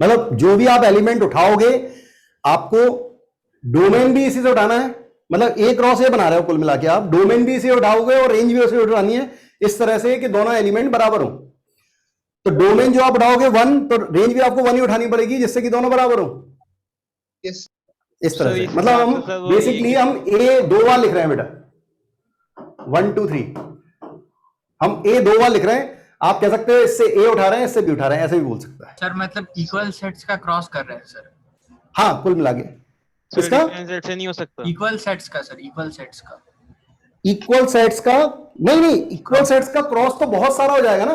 मतलब जो भी आप एलिमेंट उठाओगे आपको डोमेन भी इसी से उठाना है, मतलब ए क्रॉस ए बना रहे हो कुल मिला के आप, डोमेन भी इसे उठाओगे और रेंज भी उसे उठानी है, इस तरह से कि दोनों एलिमेंट बराबर हो। तो डोमेन जो आप उठाओगे 1, तो रेंज भी आपको 1 ही उठानी पड़ेगी जिससे कि दोनों बराबर हो। यस, इस तरह से, मतलब हम बेसिकली हम ए 2 बार लिख रहे हैं बेटा, 1 2 3 हम ए 2 बार लिख रहे हैं। आप कह सकते हो इससे ए उठा रहे हैं, इससे भी उठा रहे हैं, ऐसे भी बोल सकता है सर। मतलब इक्वल सेट्स का क्रॉस कर रहे हैं सर? हाँ, कुल मिला के इसका नहीं हो सकता इक्वल सेट्स का सर, इक्वल सेट्स का, इक्वल सेट्स का नहीं, इक्वल सेट्स का क्रॉस तो बहुत सारा हो जाएगा ना।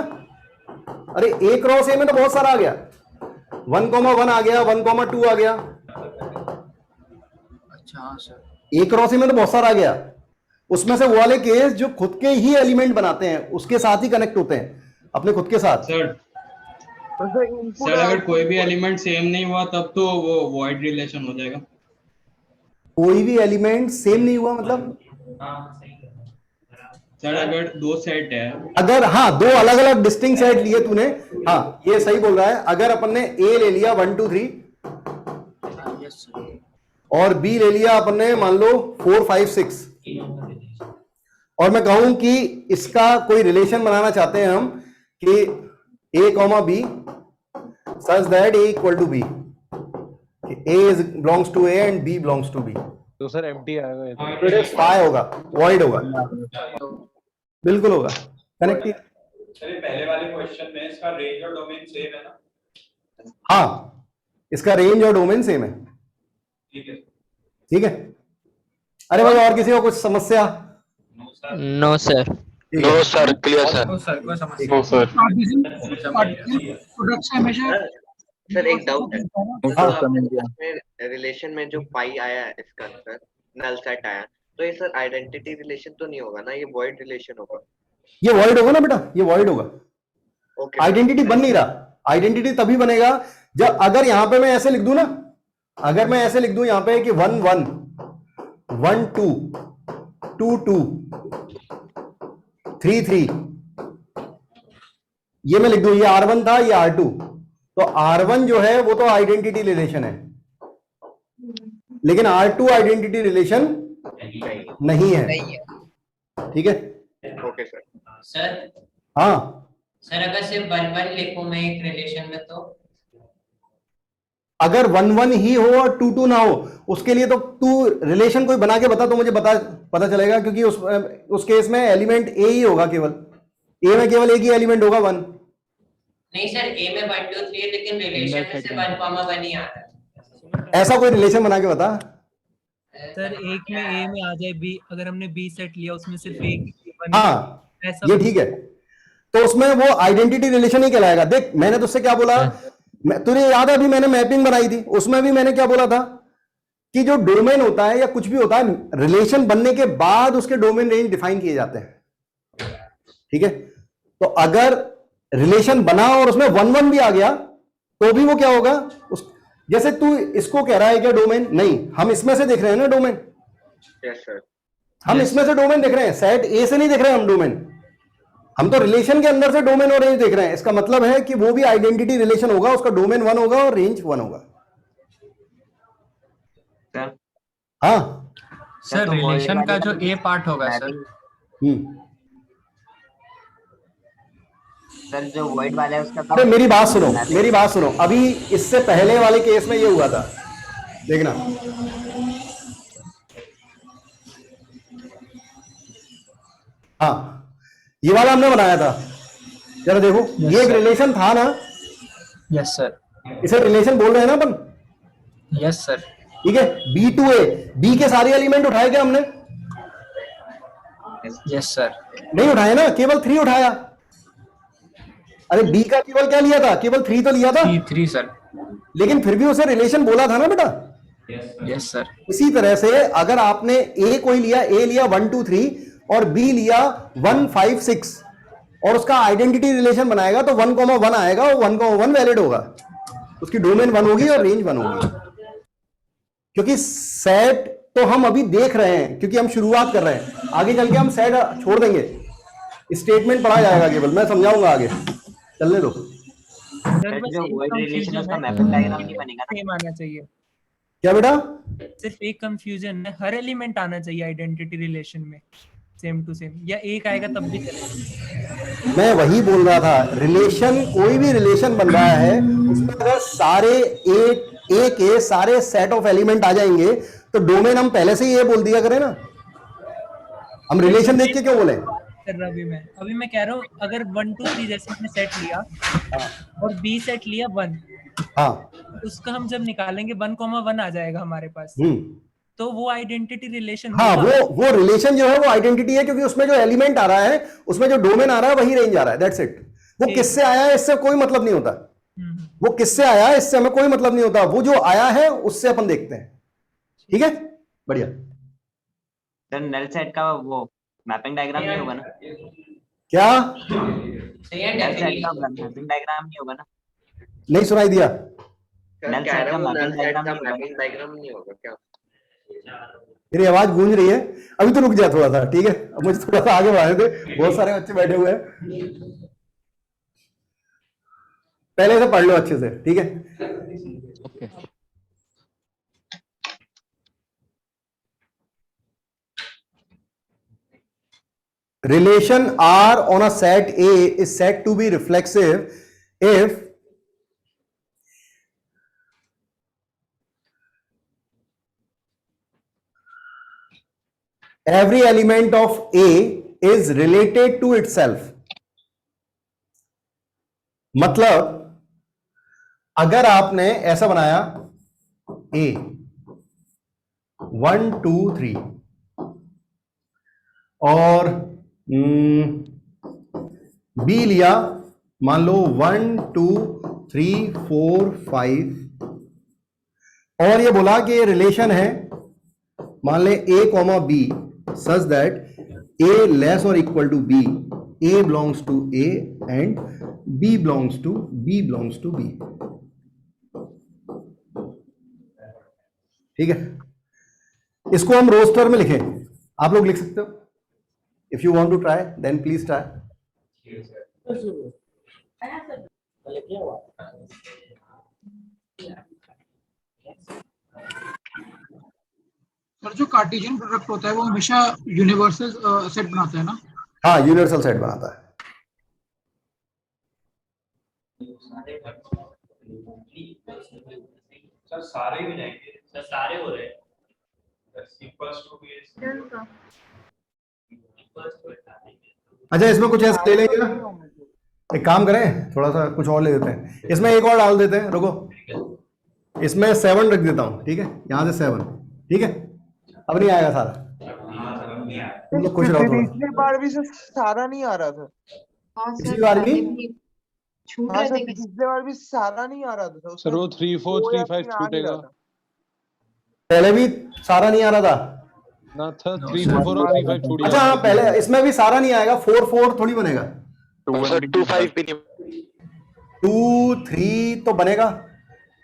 अरे ए क्रॉस ए में तो बहुत सारा आ गया, 1,1 आ गया, 1,2 आ गया। अच्छा हाँ सर, ए क्रॉस ए में तो बहुत सारा आ गया, उसमें से वो वाले केस जो खुद के ही एलिमेंट बनाते हैं उसके साथ ही कनेक्ट होते हैं अपने खुद के साथ। सर अगर कोई भी एलिमेंट सेम नहीं हुआ तब तो वो वॉइड रिलेशन हो जाएगा। कोई भी एलिमेंट सेम नहीं हुआ मतलब? सर अगर दो सेट है, अगर हाँ दो अलग अलग डिस्टिंक्ट सेट लिए तूने, हाँ ये सही बोल रहा है। अगर अपन ने ए ले लिया 1 2 3 और बी ले लिया अपन ने मान लो 4 5 6, और मैं कहूं कि इसका कोई रिलेशन बनाना चाहते हैं हम कि a comma B such that a equal to b, a belongs to A and b belongs to B, तो सर एम्प्टी आएगा ये तो। तो इट इज फाई होगा, वॉइड होगा, बिल्कुल होगा कनेक्ट। चलिए पहले वाले क्वेश्चन में इसका रेंज और डोमेन सेम है ना? हाँ इसका रेंज और डोमेन सेम है। ठीक है, ठीक है। अरे भाई और किसी को कुछ समस्या? No sir. No sir, clear sir. तो सर कोई समस्या नो सर। प्रोडक्ट से हमेशा सर एक डाउट है, हाँ। इसमें रिलेशन में जो पाई आया है इसका सर, नल सेट आया, तो ये सर आइडेंटिटी रिलेशन तो नहीं होगा ना, ये वॉइड रिलेशन होगा? ये वॉइड होगा ना बेटा, ये वॉइड होगा। ओके। आइडेंटिटी बन नहीं रहा। आइडेंटिटी तभी बनेगा जब अगर यहां पे मैं ऐसे लिख दूं ना, अगर मैं ऐसे लिख दूं यहां पे कि 1 1 1 2 2 2 3 3, ये मैं लिख दूं ये R1 था, ये R2, तो R1 जो है वो तो आइडेंटिटी रिलेशन है, लेकिन R2 आइडेंटिटी रिलेशन नहीं है। ठीक है। Okay sir. सर हाँ सर अगर सिर्फ 1 1 लिखूं मैं एक रिलेशन में तो? अगर 1 1 ही हो और 2 2 ना हो, उसके लिए तो तू रिलेशन कोई बना के बता, तो मुझे पता चलेगा, क्योंकि उस केस में एलिमेंट ए ही होगा, केवल ए में केवल एक ही एलिमेंट होगा 1। नहीं सर, ए में 1 2 3 है लेकिन रिलेशन में से 1 1 ही आता है। ऐसा कोई रिलेशन बना के बता। सर एक में ए में आ जाए बी, अगर हमने बी सेट लिया उसमें सिर्फ एक, हाँ ये ठीक है, तो उसमें वो आइडेंटिटी रिलेशन ही कहलाएगा। देख मैंने तुझसे क्या बोला, तुझे याद है अभी मैंने मैपिंग बनाई थी, उसमें भी मैंने क्या बोला था कि जो डोमेन होता है या कुछ भी होता है, रिलेशन बनने के बाद उसके डोमेन रेंज डिफाइन किए जाते हैं। ठीक है, तो अगर रिलेशन बना और उसमें 1 1 भी आ गया तो भी वो क्या होगा, जैसे तू इसको कह रहा है क्या डोमेन, नहीं हम इसमें से देख रहे हैं ना डोमेन। Yes sir. हम इसमें से डोमेन देख रहे हैं, सेट ए से नहीं देख रहे हैं हम डोमेन, हम तो रिलेशन के अंदर से डोमेन और रेंज देख रहे हैं। इसका मतलब है कि वो भी आइडेंटिटी रिलेशन होगा, उसका डोमेन 1 होगा और रेंज 1 होगा। हाँ सर रिलेशन का जो ए पार्ट होगा सर, सर जो वॉइड वाला है उसका अरे मेरी बात सुनो, मेरी बात सुनो, अभी इससे पहले वाले केस में ये हुआ था, देखना। हाँ ये वाला हमने बनाया था, जरा देखो। ये एक रिलेशन था ना? Yes sir. इसे रिलेशन बोल रहे हैं ना अपन? Yes sir. ठीक है, बी टू ए, बी के सारे एलिमेंट उठाए क्या हमने? Yes sir. नहीं उठाए ना, केवल 3 उठाया। अरे बी का केवल क्या लिया था, केवल 3 तो लिया था। 3 सर। लेकिन फिर भी उसे रिलेशन बोला था ना बेटा? Yes sir. इसी तरह से अगर आपने ए कोई लिया, ए लिया 1 2 3 और बी लिया 1 5 6 और उसका आइडेंटिटी रिलेशन बनाएगा तो 1 1 आएगा और 1 1 वैलिड होगा, उसकी डोमेन 1 होगी और रेंज 1 होगी। क्योंकि सेट तो हम अभी देख रहे हैं, क्योंकि हम शुरुआत कर रहे हैं, आगे चल के हम सेट छोड़ देंगे, स्टेटमेंट पढ़ा जाएगा केवल, मैं समझाऊंगा आगे, चलने दो। जो वॉइड रिलेशन उसका मैपिंग डायग्राम नहीं बनेगा ना? सेम आना चाहिए। क्या बेटा? सिर्फ एक कंफ्यूजन है, हर एलिमेंट आना चाहिए आइडेंटिटी रिलेशन में सेम टू सेम, या एक आएगा तब भी चलेगा? मैं वही बोल रहा था, रिलेशन कोई भी रिलेशन बन रहा है उसमें अगर सारे ए के सारे सेट ऑफ एलिमेंट आ जाएंगे तो डोमेन हम पहले से ही ये बोल दिया करें ना, हम रिलेशन देख के क्यों बोले? कर रहा अभी मैं कह रहा हूँ अगर 1 2 3 जैसे हमने सेट लिया और बी सेट लिया 1, हाँ उसका हम जब निकालेंगे 1 1 आ जाएगा हमारे पास, तो वो आइडेंटिटी रिलेशन। हाँ वो रिलेशन जो है वो आइडेंटिटी है, क्योंकि उसमें जो एलिमेंट आ रहा है, उसमें जो डोमेन आ रहा है वही रेंज आ रहा है, दैट्स इट। वो किससे आया है इससे कोई मतलब नहीं होता, वो किससे आया है इससे हमें कोई मतलब नहीं होता, वो जो आया है उससे अपन देखते हैं। ठीक है, बढ़िया। सर नल सेट का वो मैपिंग डायग्राम नहीं होगा ना? क्या? नल सेट का मैपिंग डायग्राम नहीं होगा ना? नहीं सुनाई दिया। नल सेट का मैपिंग डायग्राम नहीं होगा क्या? तेरी आवाज गूंज रही है, अभी तो रुक जा थोड़ा सा, ठीक है? अब मुझे थोड़ा सा आगे बढ़ाने दे, बहुत सारे बच्चे बैठे हुए हैं। पहले से पढ़ लो अच्छे से, ठीक है? Okay Relation R on a set A is said to be reflexive if every element of A is related to itself. मतलब अगर आपने ऐसा बनाया A 1 2 3 और बी लिया मान लो 1 2 3 4 5 और ये बोला कि ये रिलेशन है, मान ले A comma B such that A less और equal to b, A belongs to A and B belongs to B। ठीक है, इसको हम रोस्टर में लिखें, आप लोग लिख सकते हो। If you want to try, then please try. Sir जो कार्टेशियन प्रोडक्ट होता है वो हमेशा यूनिवर्सल सेट बनाता है ना? हाँ, यूनिवर्सल सेट बनाता है। सर सारे भी जाएंगे, सर सारे हो रहे हैं। अच्छा, इसमें कुछ ऐसा ले लेंगे ना, एक काम करें, थोड़ा सा कुछ और ले देते हैं, इसमें एक और डाल देते हैं, रुको, इसमें 7 रख देता हूं, ठीक है? यहां से 7, ठीक है? अब नहीं आएगा सारा, तुम लोग खुश रहो थोड़ा। पिछली बार भी सर सारा नहीं आ रहा था। पिछली बार भी हाँ सर, पिछले बार भी सारा नहीं आ रहा था सर, वो 3 4 3 5 छूटेगा। पहले भी सारा नहीं आ रहा था ना था, 3 4 और 3 5 छूट गया। अच्छा हाँ, पहले इसमें भी सारा नहीं आएगा, 4 4 थोड़ी बनेगा, 2 5 भी नहीं, 2 3 तो बनेगा,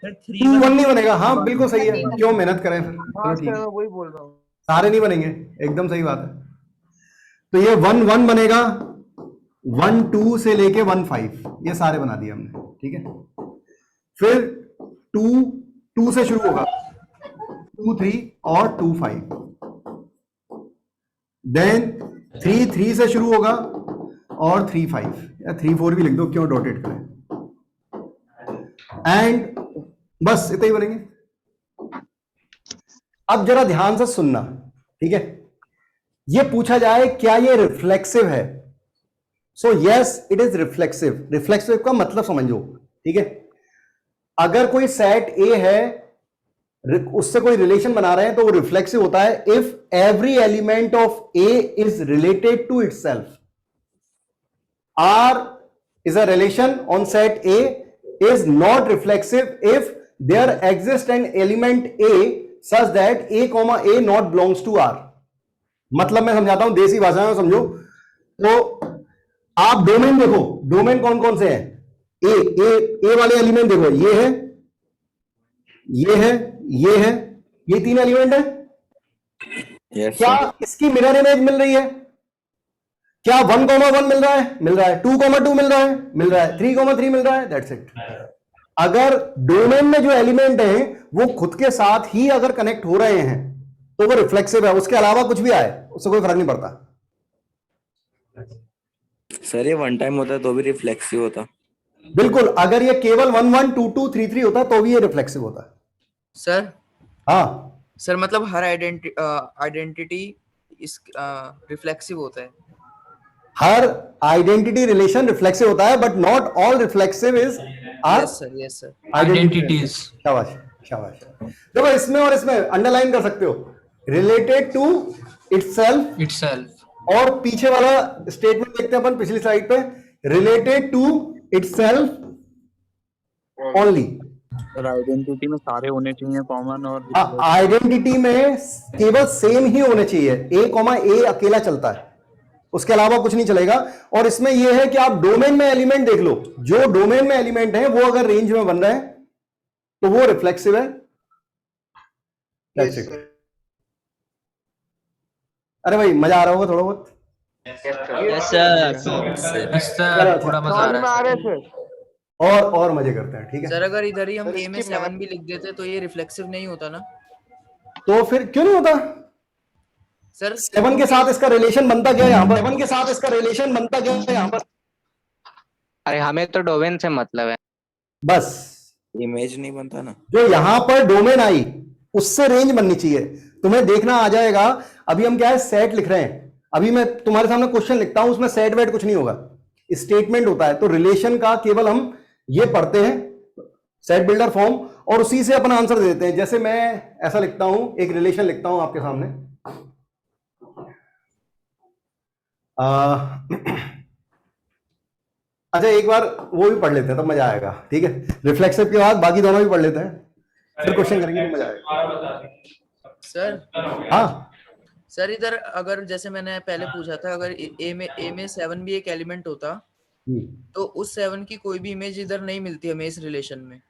2 1 नहीं बनेगा। हाँ बिल्कुल सही है, क्यों मेहनत करें फिर? हाँ ठीक है, सर वही बोल रहा हूँ, सारे नहीं बनेंगे, एकदम सही बात है। तो ये 1 1 बनेगा, 1 2 से लेके 1 5, ये सारे बना दिए हमने, ठीक है? फिर 2 2 से शुरू होगा, 2 3 और 2 5, देन 3 3 से शुरू होगा और 3 5 या 3 4 भी लिख दो, क्यों डॉटेड करें, एंड बस इतना ही बनेंगे। अब जरा ध्यान से सुनना, ठीक है? ये पूछा जाए क्या ये रिफ्लेक्सिव है, so yes it is reflexive. Reflexive का मतलब समझो, ठीक है? अगर कोई सेट ए है, उससे कोई रिलेशन बना रहे हैं तो वो रिफ्लेक्सिव होता है if every element of A is related to itself. R is a relation on set A is not reflexive if there exist an element A such that A comma A not belongs to R. मतलब मैं समझाता हूं देसी भाषा में, समझो। तो आप डोमेन देखो, डोमेन कौन कौन से हैं? ए वाले एलिमेंट देखो, ये है, ये है, ये है, ये 3 एलिमेंट है। yes, क्या इसकी मिरर इमेज मिल रही है? क्या 1,1 मिल रहा है? मिल रहा है। 2,2 मिल रहा है? मिल रहा है। 3,3 मिल रहा है? That's it. अगर डोमेन में जो एलिमेंट हैं वो खुद के साथ ही अगर कनेक्ट हो रहे हैं तो वो रिफ्लेक्सिव है, उसके अलावा कुछ भी आए उससे कोई फर्क नहीं पड़ता। सर ये 1 टाइम होता है तो भी रिफ्लेक्सिव होता? बिल्कुल, अगर ये केवल 1 1 2 2 3 3 होता तो भी ये रिफ्लेक्सिव होता। सर हाँ सर, मतलब हर आइडेंटिटी इस रिफ्लेक्सिव होता है? हर आइडेंटिटी रिलेशन रिफ्लेक्सिव होता है, but not all reflexive is yes sir identities. शाबाश शाबाश। देखो इसमें और इसमें अंडरलाइन कर सकते हो, रिलेटेड टू इटसेल्फ, और पीछे वाला स्टेटमेंट देखते हैं अपन पिछली स्लाइड पे, related to itself only. Identity में सारे होने चाहिए कॉमन, और आइडेंटिटी में केवल सेम ही होने चाहिए, ए कॉमा ए अकेला चलता है, उसके अलावा कुछ नहीं चलेगा। और इसमें यह है कि आप डोमेन में एलिमेंट देख लो, जो डोमेन में एलिमेंट है वो अगर रेंज में बन रहे हैं तो वो रिफ्लेक्सिव है। That's it. अरे भाई मजा आ रहा होगा थोड़ा बहुत? थोड़ा मजा आ रहा है और मजे करते हैं, ठीक है सर। अगर इधर ही हम ए में 7 भी लिख देते तो ये रिफ्लेक्सिव नहीं होता ना? तो फिर क्यों नहीं होता सर? 7 के साथ इसका रिलेशन बनता क्या है यहाँ पर? 7 के साथ इसका रिलेशन बनता क्या है यहाँ पर? अरे हमें तो डोमेन से मतलब है, बस इमेज नहीं बनता ना। जो यहाँ पर डोमेन आई उससे रेंज बननी चाहिए, तुम्हें देखना आ जाएगा। अभी हम क्या है सेट लिख रहे हैं, अभी मैं तुम्हारे सामने क्वेश्चन लिखता हूं, उसमें सेट वेट कुछ नहीं होगा, स्टेटमेंट होता है। तो रिलेशन का केवल हम ये पढ़ते हैं सेट बिल्डर फॉर्म और उसी से अपना आंसर देते हैं। जैसे मैं ऐसा लिखता हूं, एक रिलेशन लिखता हूं आपके सामने, अच्छा एक बार वो भी पढ़ लेते हैं तब मजा आएगा, ठीक है? रिफ्लेक्सिव के बाद बाकी दोनों भी पढ़ लेते हैं, फिर क्वेश्चन करेंगे तो मजा आएगा। सर हाँ सर, इधर अगर जैसे मैंने पहले पूछा था, अगर ए में 7 भी एक एलिमेंट होता तो उस 7 की कोई भी इमेज इधर नहीं मिलती हमें इस रिलेशन में।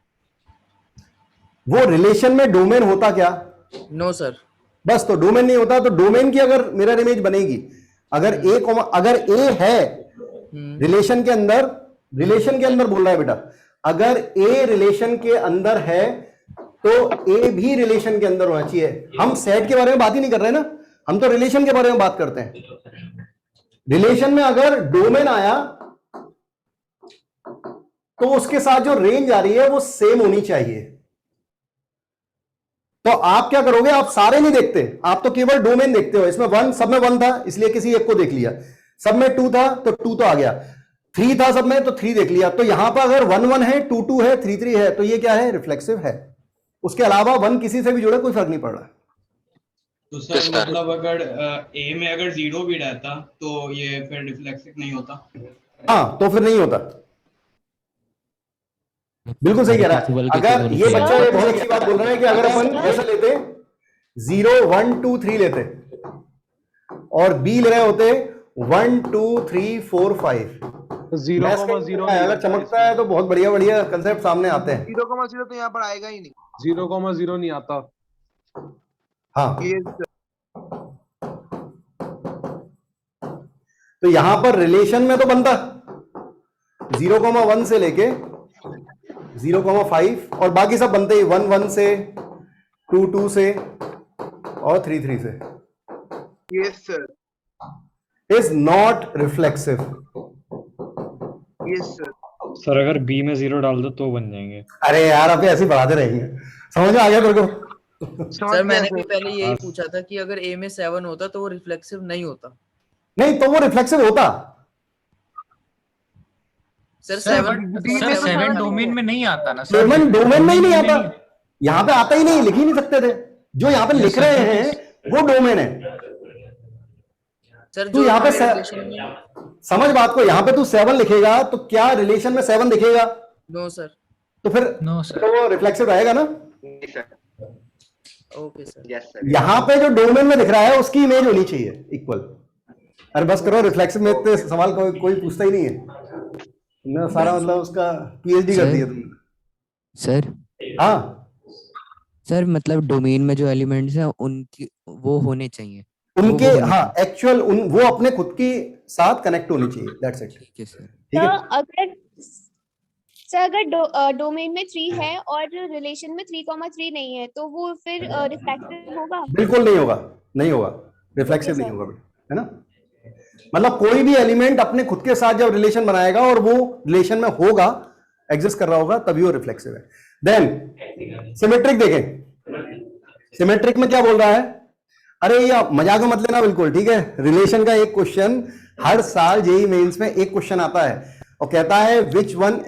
वो रिलेशन में डोमेन होता क्या? No sir. बस तो डोमेन नहीं होता, तो डोमेन की अगर मिरर इमेज बनेगी, अगर ए है रिलेशन के अंदर बोल रहा है बेटा, अगर ए रिलेशन के अंदर है तो ए भी रिलेशन के अंदर होना चाहिए। हम सेट के बारे में बात ही नहीं कर रहे ना, हम तो रिलेशन के बारे में बात करते हैं। रिलेशन में अगर डोमेन आया तो उसके साथ जो रेंज आ रही है वो सेम होनी चाहिए। तो आप क्या करोगे, आप सारे नहीं देखते, आप तो केवल डोमेन देखते हो। इसमें 1, सब में 1 था इसलिए किसी एक को देख लिया, सब में 2 था तो 2 तो आ गया, 3 था सब में तो 3 देख लिया। तो यहां पर अगर 1 1 है, 2 2 है, 3 3 है, तो ये क्या है? रिफ्लेक्सिव है। उसके अलावा 1 किसी से भी जुड़े कोई फर्क नहीं पड़ रहा। तो सर मतलब अगर ए में अगर 0 भी रहता तो ये फिर रिफ्लेक्सिव नहीं होता? हाँ तो फिर नहीं होता, बिल्कुल सही कह रहा है। अगर ये बच्चा ये बहुत अच्छी बात बोल रहा है कि अगर अपन ऐसा लेते 0 1 2 3 लेते और बी ले रहे होते 1 2 3 4 5, 0,0 अगर चमकता है तो बहुत बढ़िया बढ़िया कंसेप्ट सामने आते हैं। 0,0 तो यहाँ पर आएगा ही नहीं, 0,0 नहीं आता। हाँ तो यहां पर रिलेशन में तो बनता 0,1 से लेके 0,5 और बाकी सब बनते ही 1 1 से 2 2 से और 3 3 से। Yes sir. Is not reflexive. Yes sir. Sir अगर बी में 0 डाल दो तो बन जाएंगे। अरे यार अभी ऐसे बढ़ाते रहेंगे, समझ में आ गया तेरे को? सर मैंने भी पहले यही पूछा था कि अगर ए में 7 होता तो वो रिफ्लेक्सिव नहीं होता। नहीं तो वो रिफ्लेक्सिव होता सर। 7 डोमेन में नहीं आता ना। 7 डोमेन में ही नहीं आता, यहाँ पे आता ही नहीं, लिख ही नहीं सकते थे। जो यहाँ पे लिख रहे हैं वो डोमेन है सर। तू यहाँ पे समझ बात को, यहाँ पे तू 7 लिखेगा तो क्या रिलेशन में 7 दिखेगा? No sir. तो फिर नो सर, तो वो रिफ्लेक्सिव रहेगा ना? Okay sir. Yes sir. यहाँ पे जो डोमेन में दिख रहा है उसकी इमेज होनी चाहिए इक्वल। अरे बस करो, रिफ्लेक्सिव में इतने सवाल कोई पूछता ही नहीं है ना, सारा मतलब उसका पीएचडी कर दिया तुमने। सर हाँ सर, मतलब डोमेन में जो एलिमेंट्स हैं उनकी वो होने चाहिए, उनके हाँ एक्चुअल वो अपने खुद की साथ कनेक्ट होनी चाहिए। That's it. ठीक है सर। ठीक है अगर डोमेन में 3 है और रिलेशन में 3,3 नहीं है तो वो फिर रिफ्लेक्सिव होगा? बिल्कुल नहीं होगा, नहीं होगा, रिफ्लेक्सिव नहीं होगा, है ना? मतलब कोई भी एलिमेंट अपने खुद के साथ जब रिलेशन बनाएगा और वो रिलेशन में होगा, एग्जिस्ट कर रहा होगा, तभी वो रिफ्लेक्सिव है। देन सिमेट्रिक देखें, सिमेट्रिक में क्या बोल रहा है? अरे ये मजाक में मत लेना बिल्कुल, ठीक है? रिलेशन का एक क्वेश्चन हर साल जेईई मेंस में एक क्वेश्चन आता है और कहता है विच वन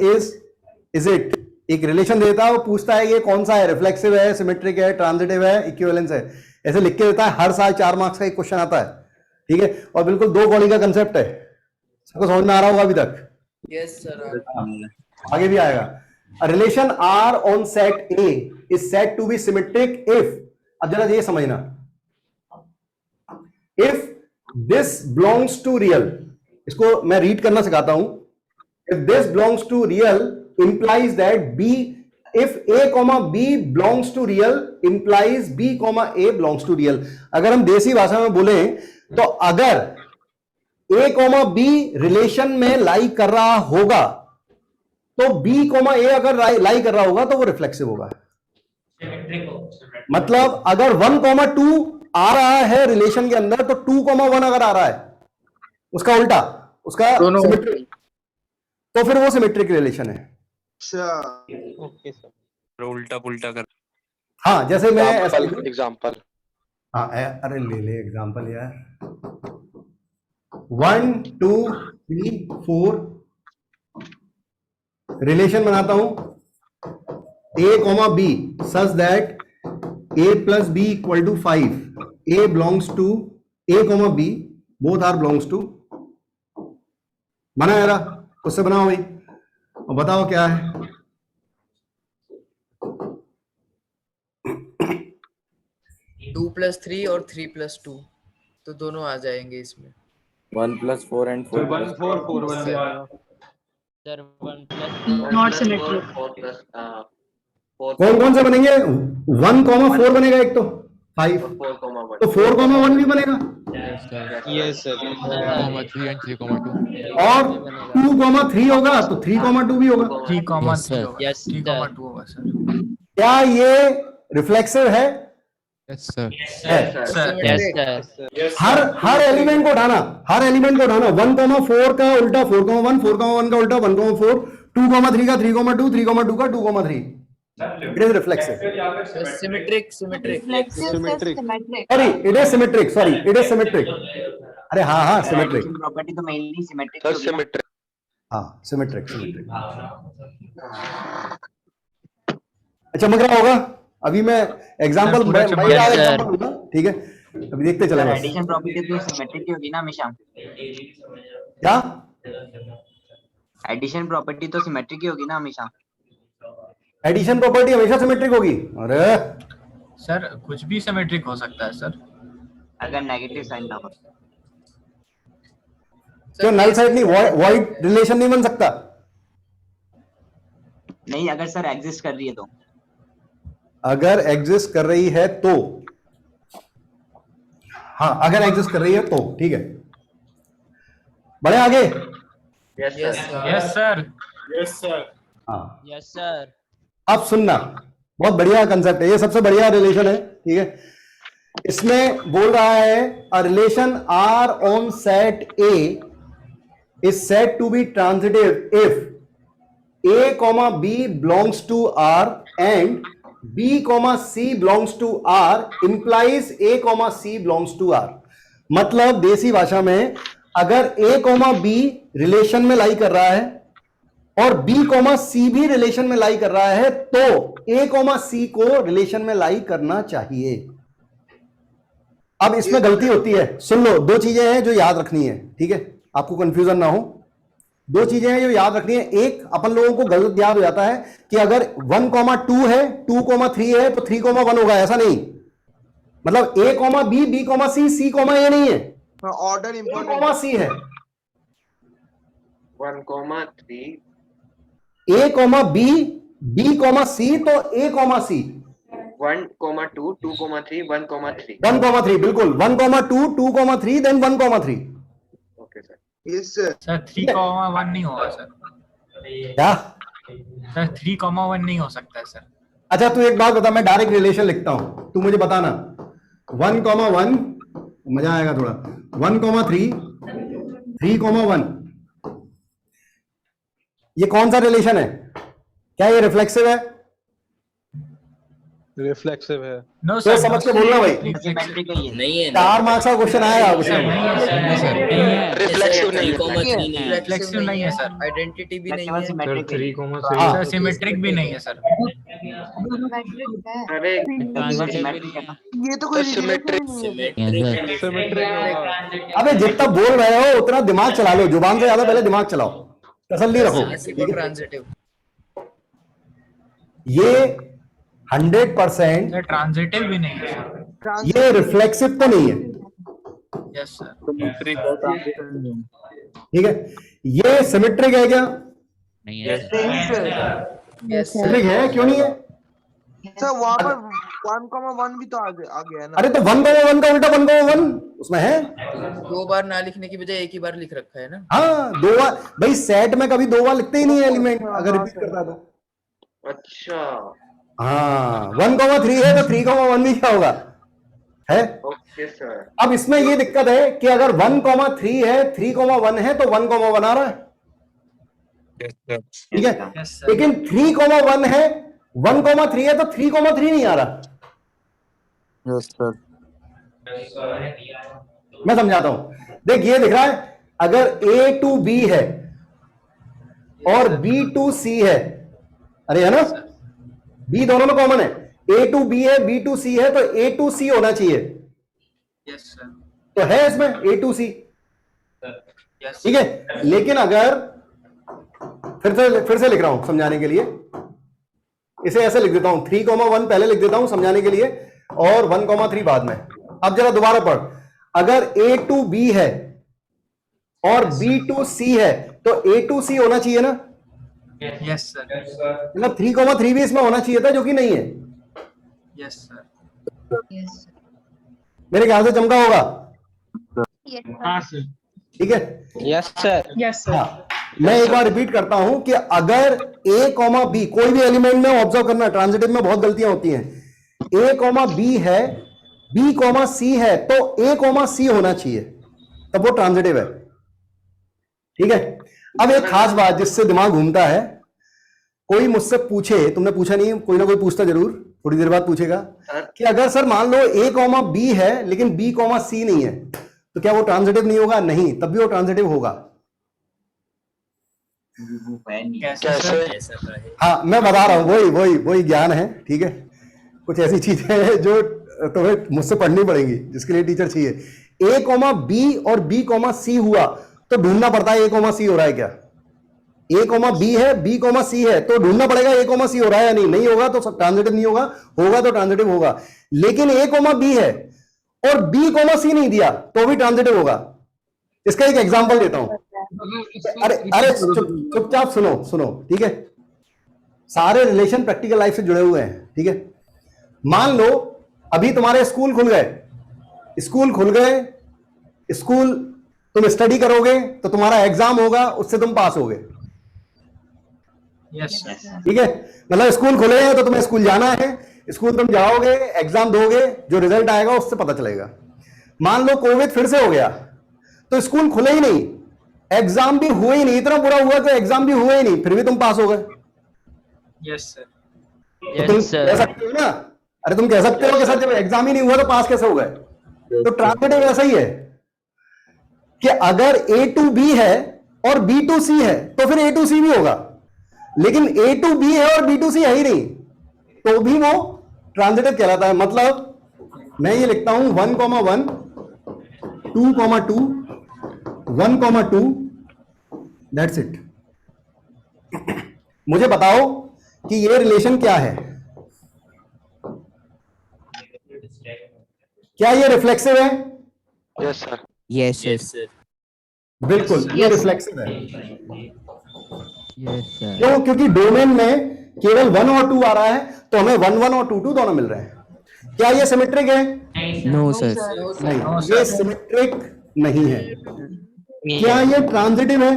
इज इट। एक रिलेशन देता है, वो पूछता है ये कौन सा है, रिफ्लेक्सिव है, सिमेट्रिक है, ट्रांजिटिव है, इक्विवेलेंस है, ऐसे लिख के देता है। हर साल 4 मार्क्स का एक क्वेश्चन आता है, ठीक है? और बिल्कुल 2 कॉली का कंसेप्ट है, सबको समझ में आ रहा होगा अभी तक? Yes sir. आगे भी आएगा। A relation R on set A is said to be symmetric if, अब जरा ये समझना, if this belongs to real, इसको मैं रीड करना सिखाता हूं। If this belongs to real implies that B, if A, B belongs to real implies B, A belongs to real। अगर हम देसी भाषा में बोले तो अगर ए कॉमा बी रिलेशन में लाई कर रहा होगा तो बी कॉमा ए अगर लाई कर रहा होगा तो वो रिफ्लेक्सिव होगा। मतलब अगर 1,2 आ रहा है रिलेशन के अंदर तो 2,1 अगर आ रहा है उसका उल्टा, उसका सिमेट्रिक, तो फिर वो सिमेट्रिक रिलेशन है। ओके सर, उल्टा पुल्टा कर। हाँ, जैसे मैं एग्जांपल, हाँ अरे ले एग्जांपल यार। 1 2 3 4 रिलेशन बनाता हूं a comma B such that a plus B equal to 5, a belongs to a comma B, both are belongs to. बना यारा, उससे बनाओ भाई और बताओ क्या है। 2 + 3 और 3 + 2 तो दोनों आ जाएंगे इसमें। 1 + 4 and 4 1 4 4 बन जाएगा सर 1 + नॉट सिमेट्रिक। 4 + कौन कौन से बनेंगे? 1,4 बनेगा एक, तो 5 4,1 तो 4,1 भी बनेगा। यस सर, 3 and 3,2 और 2,3 होगा तो 3,2 भी होगा। 3,3 होगा, यस 3,2 होगा सर। क्या ये रिफ्लेक्सिव है? Yes sir. हर एलिमेंट को उठाना, हर एलिमेंट को उठाना। 1,4 का उल्टा 4,1, 4,1 का उल्टा 1,4, 2,3 का 3,2, 3,2 का 2,3। It is reflexive. Symmetric sorry, it is symmetric, sorry it is symmetric. अरे हाँ सिमेट्रिक प्रॉपर्टी तो मेनली सिमेट्रिक सर सिमेट्रिक, हाँ सिमेट्रिक। चमक रहा होगा। अभी मैं एग्जांपल दूंगा, ठीक है? अभी देखते चले। एडिशन प्रॉपर्टी तो सिमेट्रिक होगी ना हमेशा। क्या एडिशन प्रॉपर्टी तो सिमेट्रिक ही होगी ना हमेशा। एडिशन प्रॉपर्टी हमेशा सिमेट्रिक होगी? अरे सर कुछ भी सिमेट्रिक हो सकता है सर, अगर नेगेटिव साइन ना हो। क्यों नल साइड नहीं, वॉइड रिलेशन नहीं बन सकता? नहीं, अगर सर एग्जिस्ट कर रही है तो। अगर एग्जिस्ट कर रही है तो, हाँ अगर एग्जिस्ट कर रही है तो ठीक है। बढ़े आगे। Yes sir. हाँ यस सर। अब सुनना, बहुत बढ़िया कंसेप्ट है ये, सबसे बढ़िया रिलेशन है, ठीक है? इसमें बोल रहा है a relation R on set A is said to be transitive if a comma b belongs to R and b comma c belongs to R implies a comma c belongs to R। मतलब देसी भाषा में अगर a comma b रिलेशन में लाई कर रहा है और b comma c भी रिलेशन में लाई कर रहा है तो a comma c को रिलेशन में लाई करना चाहिए। अब इसमें गलती होती है, सुन लो, दो चीजें हैं जो याद रखनी है, ठीक है? आपको कंफ्यूजन ना हो। दो चीजें हैं जो याद रखनी है। एक, अपन लोगों को गलत याद हो जाता है कि अगर 1,2 है, 2,3 है तो 3,1 होगा, ऐसा नहीं। मतलब a, b, b, c, c, a नहीं है, ऑर्डर a, c है। 1,3 a, b, b, c तो a, c 1,2 2,3 1,3 1,3 बिल्कुल 1,2 2,3 then 1,3। Okay sir. Yes sir. 3,1 नहीं होगा सर। क्या सर 3,1 नहीं हो सकता है सर। अच्छा तू एक बात बता, मैं डायरेक्ट रिलेशन लिखता हूं, तू मुझे बताना। 1,1 मजा आएगा थोड़ा। 1,3 3,1 ये कौन सा रिलेशन है? क्या ये रिफ्लेक्सिव है? रिफ्लेक्सिव है। नो तो सर, समझ के बोलना भाई, नहीं है। 4 मार्क्स का क्वेश्चन आएगा उसमें। रिफ्लेक्सिव नहीं है। रिफ्लेक्सिव नहीं है सर। आइडेंटिटी भी नहीं है सर 3,3 सर सिमेट्रिक भी नहीं है सर। अरे ये तो कोई सिमेट्रिक अबे जितना बोल रहे हो उतना दिमाग चला लो, जुबान से ज्यादा पहले दिमाग चलाओ, तसल्ली रखो। ट्रांजिटिव ये 100% ट्रांजिटिव भी नहीं है सर। ये रिफ्लेक्सिव तो नहीं है, यस सर। ठीक है? ये सिमेट्रिक है क्या? नहीं है सिमेट्रिक है, क्यों नहीं है? सर वहां पर 1,1 भी तो आ गया है ना। अरे तो 1,1 का उल्टा 1,1 उसमें है। 2 बार ना लिखने की बजाय एक ही बार लिख रखा है ना। हाँ 2 बार भाई, सेट में कभी 2 बार लिखते ही नहीं है एलिमेंट अगर रिपीट करता है तो। अच्छा हाँ 1,3 है तो 3,1 भी क्या होगा है। Okay sir. अब इसमें ये दिक्कत है कि अगर 1,3 है 3,1 है तो 1,1 आ रहा है, ठीक है। लेकिन 3,1 है 1,3 है तो 3,3 नहीं आ रहा। Yes sir. मैं समझाता हूं, देख ये दिख रहा है, अगर A to B है और B to C है, अरे है ना, B दोनों में कॉमन है, A to B है B to C है तो A to C होना चाहिए। Yes sir. तो है इसमें A to C, ठीक है। लेकिन अगर फिर से लिख रहा हूं समझाने के लिए, इसे ऐसे लिख देता हूं 3,1 पहले लिख देता हूं समझाने के लिए और 1,3 बाद में। अब जरा दोबारा पढ़, अगर A to B है और B to C है तो A to C होना चाहिए ना। Yes sir. मतलब 3,3 भी इसमें होना चाहिए था, जो कि नहीं है। Yes sir. मेरे ख्याल से चमका होगा, हाँ सर। ठीक है। Yes sir. यस हाँ, मैं एक बार रिपीट करता हूं कि अगर A, B कोई भी एलिमेंट में ऑब्जर्व करना, ट्रांजिटिव में बहुत गलतियां होती हैं, A, B है B, C है तो A, C होना चाहिए, तब वो ट्रांजिटिव है, ठीक है। अब एक खास बात जिससे दिमाग घूमता है, कोई मुझसे पूछे, तुमने पूछा नहीं, कोई ना कोई पूछता जरूर, थोड़ी देर बाद पूछेगा कि अगर सर मान लो A, B है लेकिन B, C नहीं है तो क्या वो ट्रांजिटिव नहीं होगा? नहीं, तब भी वो ट्रांजिटिव होगा। हाँ मैं बता रहा हूं, वही ज्ञान है, ठीक है। कुछ ऐसी चीजें हैं जो तुम्हें मुझसे पढ़नी पड़ेंगी, जिसके लिए टीचर चाहिए। A, B और B, C हुआ तो ढूंढना पड़ता है A, C हो रहा है क्या। A, B है B, C है तो ढूंढना पड़ेगा A, C हो रहा है या नहीं। नहीं होगा तो ट्रांजिटिव नहीं होगा, होगा तो ट्रांजिटिव होगा। लेकिन A, B है और B, C नहीं दिया तो भी ट्रांजिटिव होगा। इसका एक एग्जांपल देता हूं। अरे चुपचाप सुनो, ठीक है। सारे रिलेशन प्रैक्टिकल लाइफ से जुड़े हुए हैं, ठीक है। मान लो अभी तुम्हारे स्कूल खुल गए, स्कूल तुम स्टडी करोगे तो तुम्हारा एग्जाम होगा, उससे तुम पास होगे, ठीक है। मतलब स्कूल खुले हैं तो तुम्हें स्कूल जाना है, स्कूल तुम जाओगे, एग्जाम दोगे, जो रिजल्ट आएगा उससे पता चलेगा। मान लो कोविड फिर से हो गया तो स्कूल खुले ही नहीं, एग्जाम भी हुए ही नहीं, इतना बुरा हुआ कि एग्जाम भी हुए ही नहीं, फिर भी तुम पास हो गए। Yes sir. तो तुम कह सकते हो ना, अरे तुम कह सकते हो कि सर जब एग्जाम ही नहीं हुआ तो पास कैसे हो गए। तो ट्रांजिटिव ऐसा ही है कि अगर A to B है और B to C है तो फिर A to C भी होगा, लेकिन A to B है और B to C है ही नहीं तो भी वो ट्रांजिटिव कहलाता है। मतलब मैं ये लिखता हूं 1,1 2,2 1,2, दैट्स इट। मुझे बताओ कि ये रिलेशन क्या है, क्या ये रिफ्लेक्सिव है? Yes sir. Yes sir. बिल्कुल ये रिफ्लेक्सिव है। Yes sir. क्यों? क्योंकि डोमेन में केवल 1 और 2 आ रहा है तो हमें 1, 1 और 2, 2 दोनों मिल रहे हैं। क्या ये सिमेट्रिक है? No sir. नहीं, ये सिमेट्रिक नहीं है। क्या ये ट्रांजिटिव है?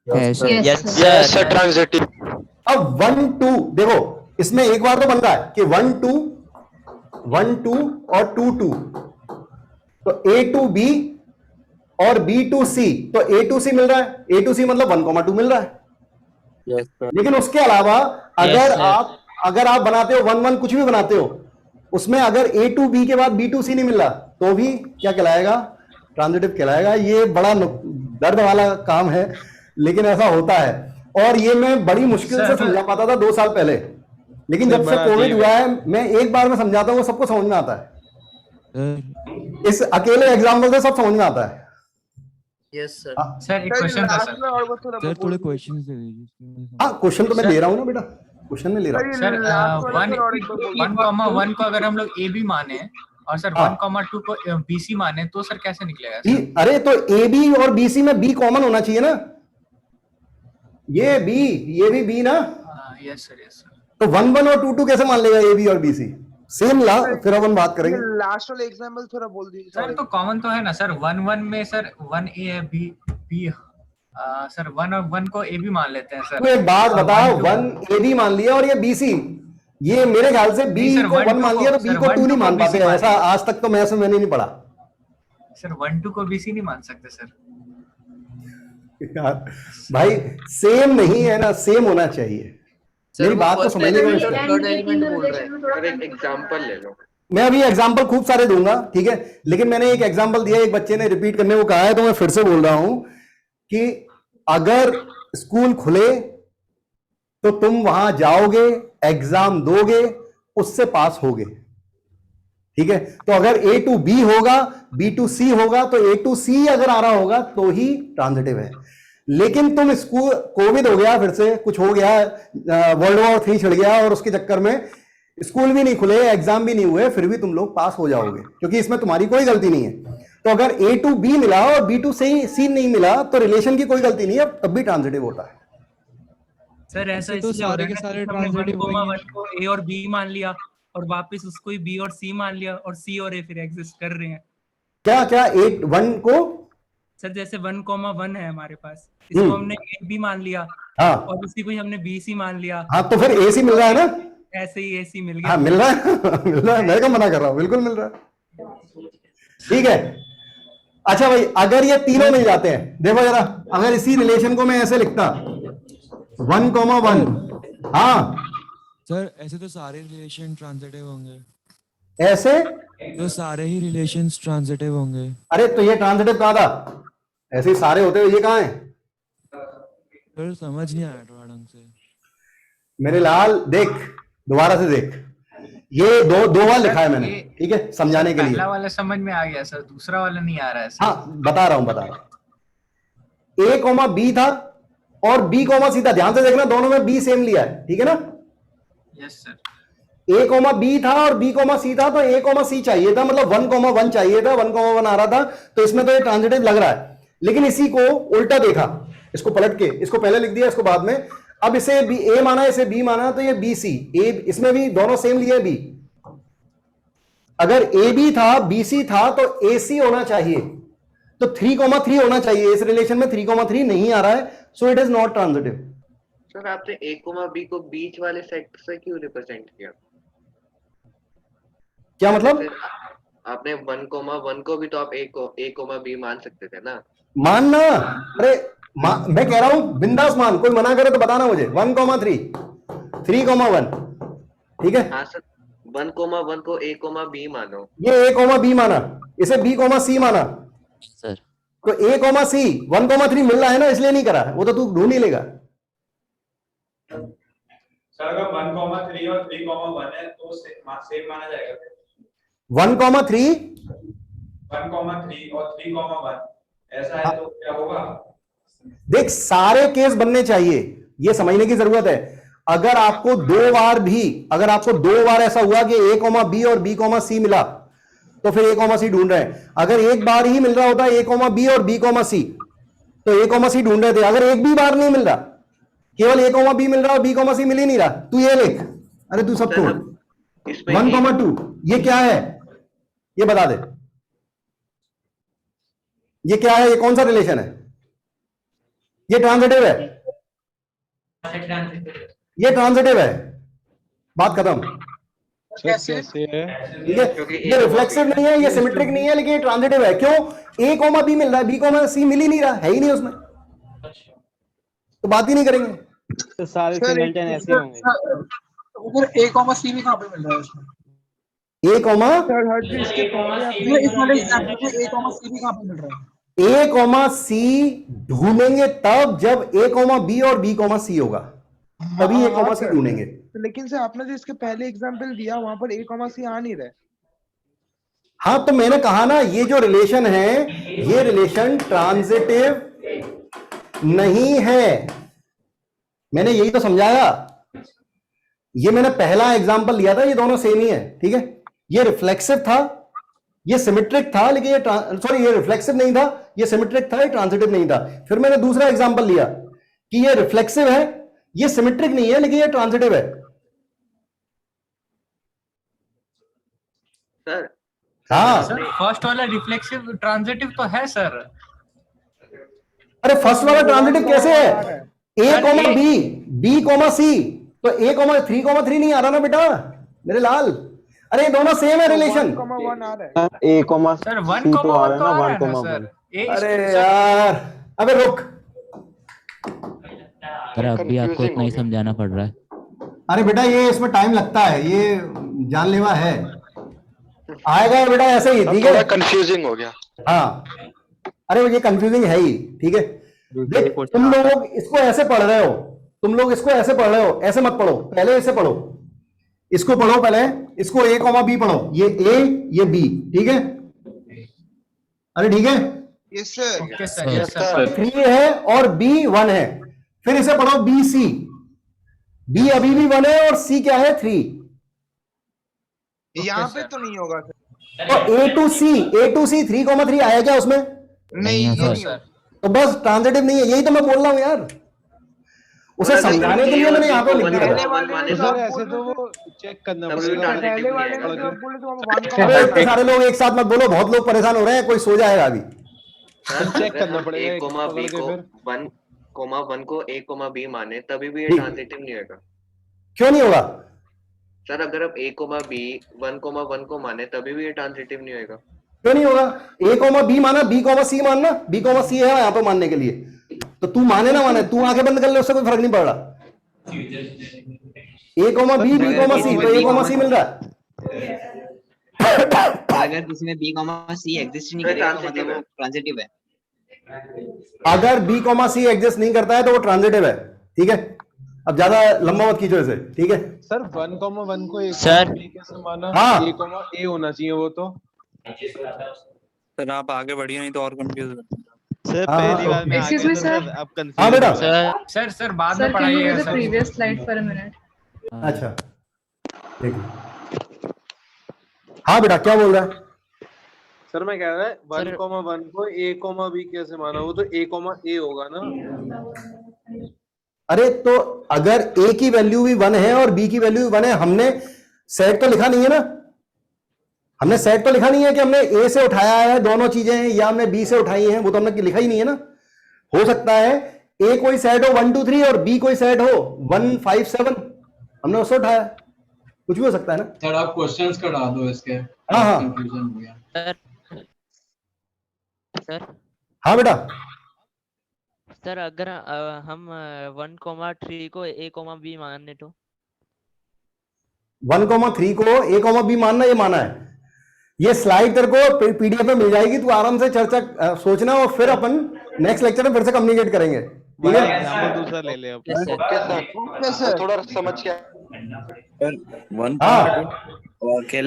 Yes sir transitive. अब 1, 2 देखो, इसमें एक बार तो बन रहा है कि 1, 2 और 2, 2 तो A to B और B to C तो A to C मिल रहा है, A to C मतलब 1,2 मिल रहा है। Yes sir. लेकिन उसके अलावा अगर आप बनाते हो 1, 1 कुछ भी बनाते हो, उसमें अगर A to B के बाद B to C नहीं मिल रहा तो भी क्या कहलाएगा? ट्रांजिटिव कहलाएगा। ये बड़ा दर्द वाला काम है लेकिन ऐसा होता है, और ये मैं बड़ी मुश्किल से समझा पाता था 2 साल पहले, लेकिन जब से कोविड हुआ है मैं एक बार में समझाता हूँ, सबको समझ में आता है। इस अकेले एग्जाम्पल से सब समझ में आता है। Yes sir. सर एक क्वेश्चन था सर। सर थोड़े क्वेश्चंस दे दीजिए। हाँ क्वेश्चन तो मैं ले रहा हूँ ना बेटा, क्वेश्चन में ले रहा हूँ। सर 1,1 को अगर हम लोग A B माने और सर 1,2 को B C माने तो सर कैसे निकलेगा सर? अरे तो A B और B C में B कॉमन होना चाहिए ना, ये भी B ना। Yes sir. तो 1, 1 और 2, 2 कैसे मान लेगा A B और B C? सेम ला, फिर अपन बात करेंगे। लास्ट वाला एग्जांपल थोड़ा बोल दीजिए सर। तो कॉमन तो है ना सर, 1 1 में सर 1 ए है, बी सर 1 और 1 को ए भी मान लेते हैं सर। तो एक बात बता, 1 ए बी मान लिया और ये बी सी, ये मेरे ख्याल से बी को 1 मान लिया तो बी को 2 नहीं मान पाते, ऐसा आज तक तो मैंने नहीं पढ़ा सर। 1 2 को बी सी नहीं मान सकते सर। यार भाई सेम नहीं है ना, सेम होना चाहिए। मेरी बात को समझने की कोशिश करो। एग्जांपल ले लो। मैं अभी एग्जांपल खूब सारे दूंगा, ठीक है, लेकिन मैंने एक एग्जांपल दिया, एक बच्चे ने रिपीट करने को कहा है, तो मैं फिर से बोल रहा हूं कि अगर स्कूल खुले तो तुम वहां जाओगे, एग्जाम दोगे, उससे पास होगे, ठीक है। तो अगर A to B होगा, B to C होगा, तो A to C अगर आ रहा होगा तो ही ट्रांजिटिव है। लेकिन तुम स्कूल, कोविड हो गया, फिर से कुछ हो गया, वर्ल्ड वॉर 3 छिड़ गया और उसके चक्कर में स्कूल भी नहीं खुले, एग्जाम भी नहीं हुए, फिर भी तुम लोग पास हो जाओगे, क्योंकि इसमें तुम्हारी कोई गलती नहीं है। तो अगर A to B मिला और B to C नहीं मिला तो रिलेशन की कोई गलती नहीं है, तब भी ट्रांजिटिव होता है। सर ऐसा तो सारे के सारे ट्रांजिटिव होंगे, को ए और बी मान लिया और वापस उसको ही बी और सी मान लिया, और सी और ए फिर एग्जिस्ट कर रहे हैं। क्या क्या 8 1 को सर जैसे 1 है हमारे पास, इसको हमने ए बी मान लिया, हाँ, और उसी को ही हमने बी सी मान लिया, हाँ, तो फिर ए सी मिल रहा है ना, ऐसे ही ए सी मिल गया। हाँ मिल रहा है मिल रहा है, मैं क्या मना कर रहा हूं, बिल्कुल मिल रहा है, ठीक है। अच्छा भाई, अगर ये तीनों मिल जाते हैं, देखो जरा, अगर इसी रिलेशन को मैं ऐसे लिखता 1, 1, हाँ सर ऐसे तो सारे रिलेशन ट्रांजिटिव होंगे, ऐसे तो सारे ही रिलेशंस ट्रांजिटिव होंगे। अरे तो ये ट्रांजिटिव कहा था, ऐसे ही सारे होते हुए ये कहाँ है? सर समझ नहीं आया थोड़ा ढंग से। मेरे लाल देख, दोबारा से देख, ये दो बार लिखा है मैंने, ठीक है, समझाने के लिए। पहला वाला समझ में आ गया सर, दूसरा वाला नहीं आ रहा है सर। हाँ बता रहा हूं। A, B था और B, C था, ध्यान से देखना, दोनों में B सेम लिया है, ठीक है ना। Yes sir. A, B था और B, C था, तो A, C चाहिए था, मतलब 1, 1 चाहिए था, 1, 1 आ रहा था, तो इसमें तो ये ट्रांजिटिव लग रहा है। लेकिन इसी को उल्टा देखा, इसको पलट के, इसको पहले लिख दिया, इसको बाद में, अब इसे A माना, इसे B माना, तो ये BC, इसमें भी दोनों सेम लिए B। अगर AB था, BC था, तो AC होना चाहिए, तो 3, 3 होना चाहिए। इस रिलेशन में 3, 3 नहीं आ रहा है, so it is not transitive. Sir आपने A, B को बीच वाले सेट से क्यों रिप्रेजेंट किया? क्या मतलब? आपने 1, 1 को भी तो आप A, B मान सकते थे ना। मानना, अरे मैं कह रहा हूं बिंदास मान, कोई मना करे तो बताना मुझे। 1, 3, 3, 1, ठीक है। हाँ सर, 1, 1 को A, B मानो। ये A, B माना, इसे B, C माना सर। तो A, C 1, 3 मिल रहा है ना, इसलिए नहीं करा, वो तो तू ढूंढ ही लेगा। सर अगर 1, 3 और 3, 1 है तो सेम माना जाएगा। 1, 3 और 3, 1 ऐसा है तो क्या होगा? देख, सारे केस बनने चाहिए, ये समझने की जरूरत है। अगर आपको दो बार ऐसा हुआ कि A, B और B, C मिला, तो फिर A, C ढूंढ रहे हैं। अगर एक बार ही मिल रहा होता A, B और B, C, तो A, C ढूंढ रहे थे। अगर एक भी बार नहीं मिल रहा, केवल A, B मिल रहा और B, C मिल ही नहीं रहा, तू ये लिख, अरे तू सब छोड़, 1, 2 ये क्या है, ये बता दे, ये क्या है, ये कौन सा रिलेशन है? ये ट्रांजिटिव है, ये ट्रांजिटिव है, बात खत्म। कैसे है? ये रिफ्लेक्सिव नहीं है, ये सिमेट्रिक नहीं है, लेकिन ये ट्रांजिटिव है। क्यों? A, B मिल रहा है, B, C मिल ही नहीं रहा, है ही नहीं उसमें, तो बात ही नहीं करेंगे। तो सारे सिमिलटेन ऐसे होंगे। अगर A, C भी कहां पे मिल रहा है उसमें? A, इस वाले एग्जांपल में A, C भी कहां पे मिल रहा है? A, C ढूंढेंगे तब जब A, B और B, C होगा, तभी A, C ढूंढेंगे। लेकिन सर आपने जो इसके पहले एग्जांपल दिया वहां पर A, C आ नहीं रहा है। हाँ तो मैंने कहा ना, ये जो रिलेशन है, ये रिलेशन ट्रांजिटिव नहीं है, मैंने यही तो समझाया। ये मैंने पहला एग्जांपल लिया था, ये दोनों सेम ही है, ठीक है। ये रिफ्लेक्सिव था, ये सिमेट्रिक था, लेकिन ये रिफ्लेक्सिव नहीं था, ये सिमेट्रिक था, ये ट्रांजिटिव नहीं था। फिर मैंने दूसरा एग्जांपल लिया कि ये रिफ्लेक्सिव है, ये सिमेट्रिक नहीं है, लेकिन ये ट्रांजिटिव है। सर हाँ सर फर्स्ट वाला रिफ्लेक्सिव ट्रांजिटिव तो है सर। अरे फर्स्ट वाला ट्रांजिटिव कैसे है? A comma B, B comma सी, तो ए कॉमा 3 नहीं आ रहा ना बेटा मेरे लाल। अरे दोनों सेम है रिलेशन। ए कॉमा सर 1 सी तो कॉमा आ 1 रहा है तो ना, आ रहा 1 है ना कॉमा सर। 1। अरे यार अबे रुक, सर अब भी आपको इतना ही समझाना पड़ रहा है। अरे बेटा ये इसमें टाइम लगता है, ये जानलेवा है, आएगा बेटा ऐसे ही, ठीक है। कंफ्यूजिंग हो गया। हाँ अरे ये कंफ्यूजिंग है ही, ठीक है। देख तुम लोग इसको ऐसे पढ़ रहे हो, तुम लोग इसको ऐसे पढ़ रहे हो, ऐसे मत पढ़ो, पहले इसे पढ़ो, इसको पढ़ो पहले, इसको ए कॉमा बी पढ़ो, ये ए ये बी, ठीक है। अरे ठीक है, yes sir. Okay sir, yes sir. 3 है और बी 1 है, फिर इसे पढ़ो बी सी, बी अभी भी 1 है और सी क्या है 3। यहाँ पे तो नहीं होगा सर। तो ए टू सी 3,3 आया क्या उसमें? नहीं ये नहीं होगा। तो बस ट्रांजिटिव नहीं है, यही तो मैं बोल रहा हूं यार, उसे समझाने के लिए मैंने यहाँ पे लिख दिया था। सर ऐसे तो वो चेक करना पड़ेगा। पहले वाले में जो आप बोले तो हम 1 अबे इतने सारे लोग एक साथ मत बोलो, बहुत लोग परेशान हो रहे हैं, कोई सो जाएगा अभी। चेक करना पड़ेगा। ए कोमा बी को 1 को ए कोमा बी माने तभी भी ये ट्रांजिटिव नहीं होगा। क्यों नहीं होगा? सर अगर आप ए कोमा बी 1 को माने तभी भी ये ट्रांजिटिव नहीं होगा। क्यों नहीं होगा? ए कॉमा बी माना, बी कॉमा सी मानना, बी कॉमा सी है यहाँ पे मानने के लिए, तो तू माने ना माने, तू आंखें बंद कर ले, उससे कोई फर्क नहीं पड़ रहा। ए कॉमा बी, बी कॉमा सी, तो ए कॉमा सी मिल रहा है। अगर किसी में बी कॉमा सी एग्जिस्ट नहीं करेगा तो मतलब वो ट्रांजिटिव है। अगर बी कॉमा सी एग्जिस्ट नहीं करता है तो वो ट्रांजिटिव है, ठीक है। अब ज्यादा लंबा मत खींचो इसे, ठीक है सर। 1,1 को ए सर बी कैसे माना? हाँ। ए कॉमा ए होना चाहिए वो तो। सर आप आगे बढ़िए नहीं तो और कंफ्यूज सर पहली बार में Excuse me, sir. आप कंफ्यूज हाँ बेटा। सर बाद Sir, में can you पढ़ाइएगा go to the sir. previous slide for a minute? अच्छा ठीक है, हाँ बेटा क्या बोल रहा है? सर मैं कह रहा है 1,1 को ए कॉमा बी कैसे माना? वो तो ए कॉमा ए होगा ना। अरे तो अगर ए की वैल्यू भी 1 है और बी की वैल्यू भी 1 है, हमने सेट तो लिखा नहीं है ना, हमने सेट तो लिखा नहीं है कि हमने ए से उठाया है दोनों चीजें या हमने बी से उठाई हैं, वो तो हमने लिखा ही नहीं है ना। हो सकता है ए कोई सेट हो 1 2 3 और बी कोई सेट हो 1 5 7, हमने उससे उठाया, कुछ भी हो सकता है ना। सर आप क्वेश्चंस का डाल दो इसके। हाँ हाँ कंफ्यूजन हो गया। सर हाँ बेटा। सर अगर हम 1,3 को a, b माने तो 1,3 को a, b मानना, ये माना है। ये स्लाइड तेरे को पीडीएफ में मिल जाएगी, तू आराम से चर्चा सोचना और फिर अपन नेक्स्ट लेक्चर में फिर से कम्युनिकेट करेंगे, ठीक है। एग्जांपल दूसरा ले ले अब। सर थोड़ा समझ के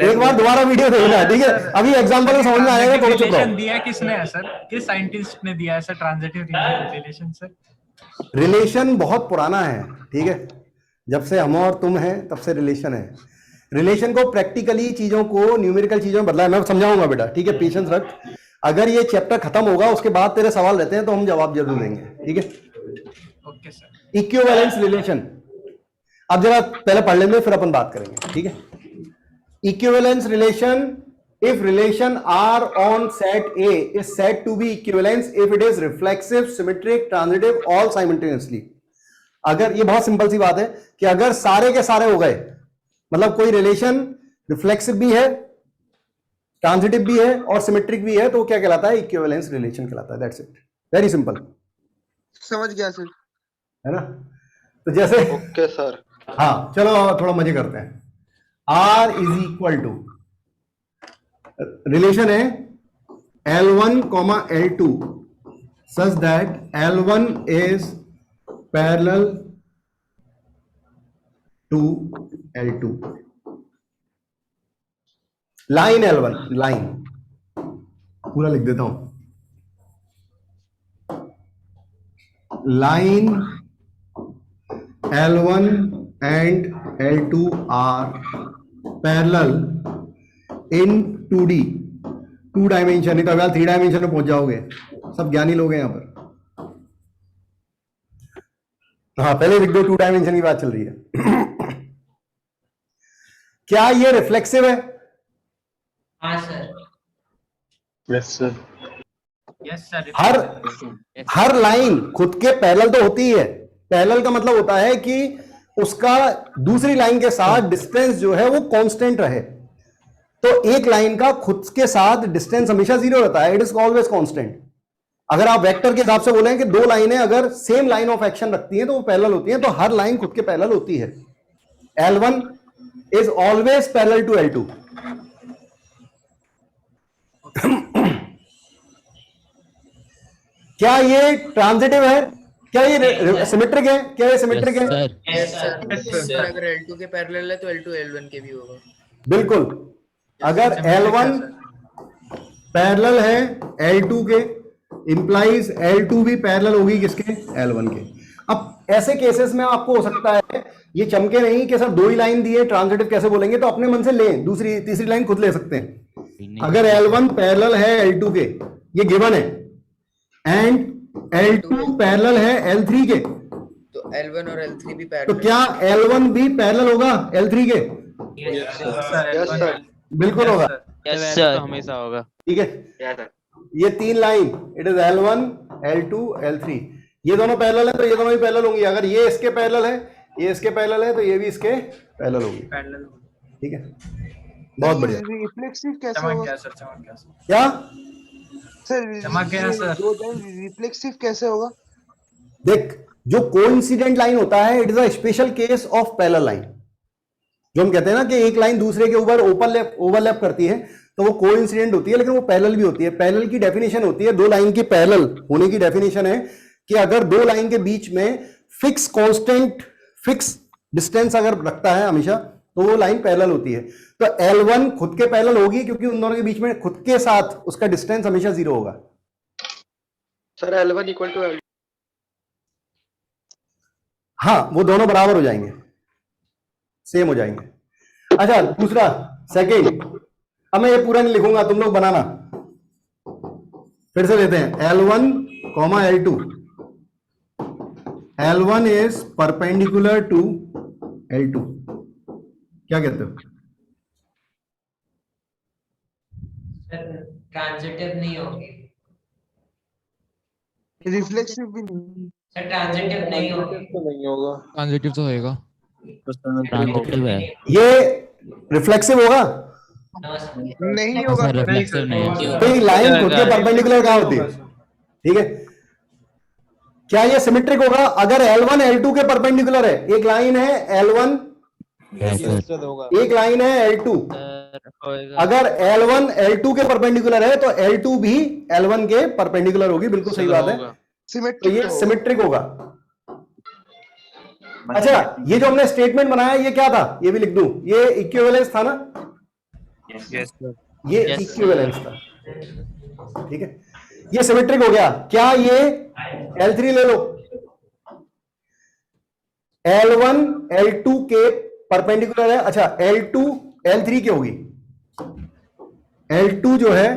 एक बार दोबारा वीडियो देखना है, ठीक है। अभी एग्जांपल समझ में आएगा, थोड़ा चुप रहो। दिया किसने है सर? किस साइंटिस्ट ने दिया है sir transitive relation sir? Relation बहुत पुराना है, ठीक है, जब से हम और तुम हैं तब से रिलेशन है। रिलेशन को प्रैक्टिकली चीजों को न्यूमेरिकल चीजों में बदला है, मैं समझाऊंगा बेटा, ठीक है, पेशेंस रख। अगर ये चैप्टर खत्म होगा उसके बाद तेरे सवाल रहते हैं तो हम जवाब जरूर देंगे, ठीक है। Okay sir. इक्विवेलेंस रिलेशन अब जरा पहले पढ़ लेंगे फिर अपन बात करेंगे, ठीक है। Equivalence relation, if relation R on set A is said to be equivalence if it is reflexive, symmetric, transitive, all simultaneously। अगर ये बहुत सिंपल सी बात है कि अगर सारे के सारे हो गए, मतलब कोई रिलेशन रिफ्लेक्सिव भी है, ट्रांजिटिव भी है और सिमेट्रिक भी है, तो वो क्या कहलाता है? इक्विवेलेंस रिलेशन कहलाता है। That's it, very simple. समझ गया सर, है ना। तो जैसे ओके सर, हाँ चलो थोड़ा मजे करते हैं। R is equal to, relation है L1, L2 such that L1 is parallel to L2। Line L1, line पूरा लिख देता हूं, line L1 and L2 are parallel in 2D, 2 dimension, नहीं तो अगर 3 डायमेंशन में पहुंच जाओगे। सब ज्ञानी लोग हैं यहाँ पर। हाँ पहले लिख दो, 2 डायमेंशन की बात चल रही है। क्या ये रिफ्लेक्सिव है? हाँ sir. Yes sir. Yes sir. हर लाइन खुद के पैरेलल तो होती ही है। पैरेलल का मतलब होता है कि उसका दूसरी लाइन के साथ डिस्टेंस जो है वो कांस्टेंट रहे। तो एक लाइन का खुद के साथ डिस्टेंस हमेशा 0 रहता है, इट इज ऑलवेज कांस्टेंट। अगर आप वेक्टर के हिसाब से बोलें कि दो लाइनें अगर सेम लाइन ऑफ एक्शन रखती हैं तो वो पैरेलल होती हैं, तो हर लाइन खुद के पैरेलल होती है। L1 is always parallel to L2। क्या ये ट्रांजिटिव है? क्या ये सिमेट्रिक है? क्या ये सिमेट्रिक है? सर अगर L2 के पैरेलल है तो L2 L1 के भी होगा। बिल्कुल। अगर L1 पैरेलल है L2 के, इंप्लाइज L2 भी पैरेलल होगी किसके? L1 के। अब ऐसे केसेस में आपको हो सकता है ये चमके नहीं कि सर दो ही लाइन दिए, ट्रांजिटिव कैसे बोलेंगे, तो अपने मन से लें, दूसरी तीसरी लाइन खुद ले सकते हैं। अगर L1 पैरेलल है L2 के, ये गिवन है, एंड L2 पैरेलल है L3 के, तो L1 और L3 भी तो पैरेलल। क्या L1 भी पैरेलल होगा L3 के? Yes sir. बिल्कुल होगा। वैसे तो हमेशा होगा। ठीक है, ये तीन line, it is L1 L2 L3, ये दोनों पैरेलल है तो ये दोनों भी पैरेलल होंगी। अगर ये इसके पैरेलल है, ये इसके पैरेलल है, तो ये भी इसके पैरेलल होगी। ठीक है, बहुत बढ़िया। रिफ्लेक्सिव कैसे होगा? क्या सर चमक गया सर। रिफ्लेक्सिव कैसे होगा? देख, जो कोइंसिडेंट लाइन होता है, it is a special case of parallel line. जो हम कहते हैं ना कि एक लाइन दूसरे के ऊपर ओवरलैप करती है, तो वो कोइंसिडेंट होती है, लेकिन वो पैरेलल भी होती है। पैरेलल की डेफिनेशन होती है, दो लाइन की पैरेलल होने की डेफिनेशन है कि अगर दो लाइन के बीच में फिक्स कांस्टेंट फिक्स डिस्टेंस अगर रखता है हमेशा, तो वो लाइन पैरेलल होती है। तो L1 खुद के पैरेलल होगी क्योंकि उन दोनों के बीच में खुद के साथ उसका डिस्टेंस हमेशा 0 होगा। Sir L1 equal to L2। हाँ, वो दोनों बराबर हो जाएंगे, सेम हो जाएंगे। अच्छा, दूसरा सेकंड, अब मैं ये पूरा नहीं लिखूंगा, तुम लोग बनाना। फिर से लेते हैं L1, L2। L1 is perpendicular to L2। क्या कहते हो? ट्रांजिटिव नहीं होगी रिफ्लेक्सिव भी नहीं। सर, ट्रांजिटिव नहीं होगी। तो नहीं होगा। ट्रांजिटिव तो होएगा। ट्रांजिटिव है। ये रिफ्लेक्सिव होगा? नहीं होगा। रिफ्लेक्सिव नहीं है। तो ये लाइन खुद के परपेंडिकुलर कहाँ होती है? ठीक है, क्या ये सिमेट्रिक होगा? अगर L1 L2 के परपेंडिकुलर है, एक लाइन है L1, एक लाइन है L2, अगर L1 L2 के परपेंडिकुलर है तो L2 भी L1 के परपेंडिकुलर होगी। बिल्कुल सही बात है, तो ये सिमेट्रिक होगा। अच्छा, ये जो हमने स्टेटमेंट बनाया ये क्या था? ये भी लिख दूं, ये इक्विवेलेंस था ना? ये इक्विवेलेंस था। ठीक है, ये सिमेट्रिक हो गया। क्या ये L3 ले लो, L1 L2 के परपेंडिकुलर है। अच्छा, L2 L3 की होगी। L2 जो है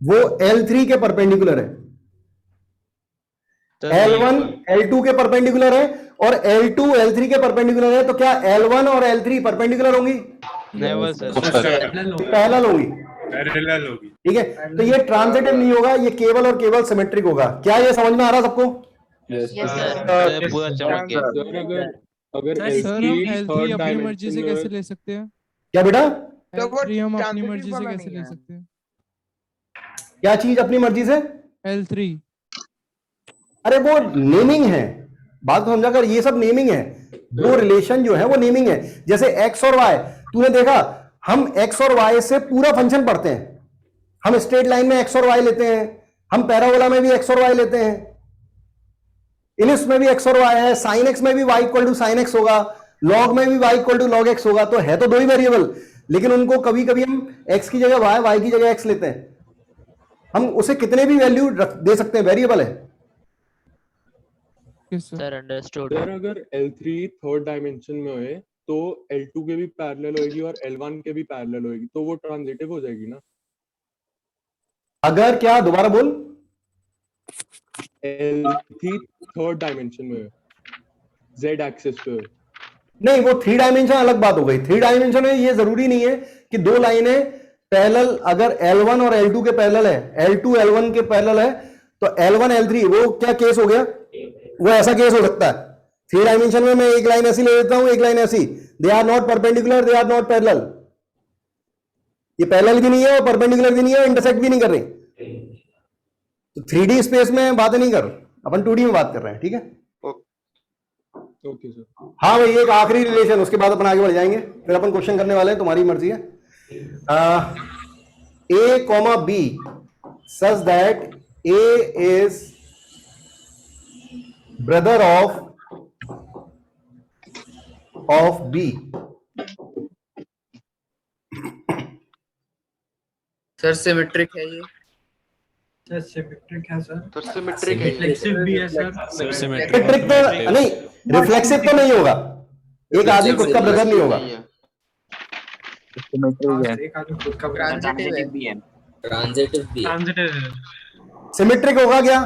वो L3 के परपेंडिकुलर है, L1 L2 के परपेंडिकुलर है और L2 L3 के परपेंडिकुलर है। तो क्या L1 और L3 परपेंडिकुलर होंगी? नेवर सर, पैरेलल होगी। पैरेलल होगी। ठीक है, तो ये ट्रांजिटिव नहीं होगा, ये केवल और केवल सिमेट्रिक होगा। क्या ये समझ में आ रहा सबको? पूरा चमक गया। अगर सर हम L3 अपनी मर्जी से कैसे ले सकते हैं? क्या बेटा? L3 हम अपनी मर्जी से कैसे ले सकते हैं? क्या चीज अपनी मर्जी से? L3। अरे वो नेमिंग है, बात को समझा कर, ये सब नेमिंग है। वो रिलेशन जो है वो नेमिंग है। जैसे x और y, तूने देखा, हम x और y से पूरा फंक्शन पढ़ते हैं। हम स्ट्रेट लाइन में x और y लेते हैं, हम पैराबोला में भी x और y लेते हैं, इलिप्स में भी x और y है, साइन x में भी y equal to sine x होगा, लॉग में भी y equal to log x होगा। तो है तो दो ही वेरिएबल, लेकिन उनको कभी कभी हम x की जगह y, y की जगह x लेते हैं। हम उसे कितने भी वैल्यू दे सकते हैं, वेरिएबल है। Sir understood. सर अगर L3 थर्ड डायमेंशन में होए तो L2 के भी पैरेलल होएगी और L1 के भी पैरेलल होएगी, तो वो ट्रांजिटिव हो जाएगी ना? अगर क्या, दोबारा बोल। L3 थर्ड डायमेंशन में Z एक्सिस पे नहीं, वो 3 डायमेंशन अलग बात हो गई। 3 डायमेंशन में ये जरूरी नहीं है कि दो लाइनें पैरेलल, अगर L1 और L2 के पैरेलल है, L2 L1 के पैरेलल है, तो L1 L3 वो क्या केस हो गया, वो ऐसा केस हो सकता है। 3 डायमेंशन में मैं एक लाइन ऐसी ले लेता हूं, एक लाइन ऐसी, they are not perpendicular, they are not parallel. ये पैरेलल भी नहीं है और परपेंडिकुलर भी नहीं है, इंटरसेक्ट भी नहीं कर रही। तो 3D स्पेस में बात नहीं कर, अपन 2D में बात कर रहे हैं, ठीक है। Okay sir. हाँ भाई, एक आखिरी रिलेशन, उसके बाद अपन आगे बढ़ जाएंगे, फिर अपन क्वेश्चन करने वाले हैं, तुम्हारी मर्जी है। A, B such that A is brother of B। Sir symmetric है ये? सर सिमेट्रिक है सर। तो सिमेट्रिक है, रिफ्लेक्सिव भी है सर। सिमेट्रिक तो नहीं, रिफ्लेक्सिव तो नहीं होगा, एक आदमी खुद का ब्रदर नहीं होगा। एक आदमी खुद का ट्रांजिटिव भी है। ट्रांजिटिव भी सिमेट्रिक होगा क्या?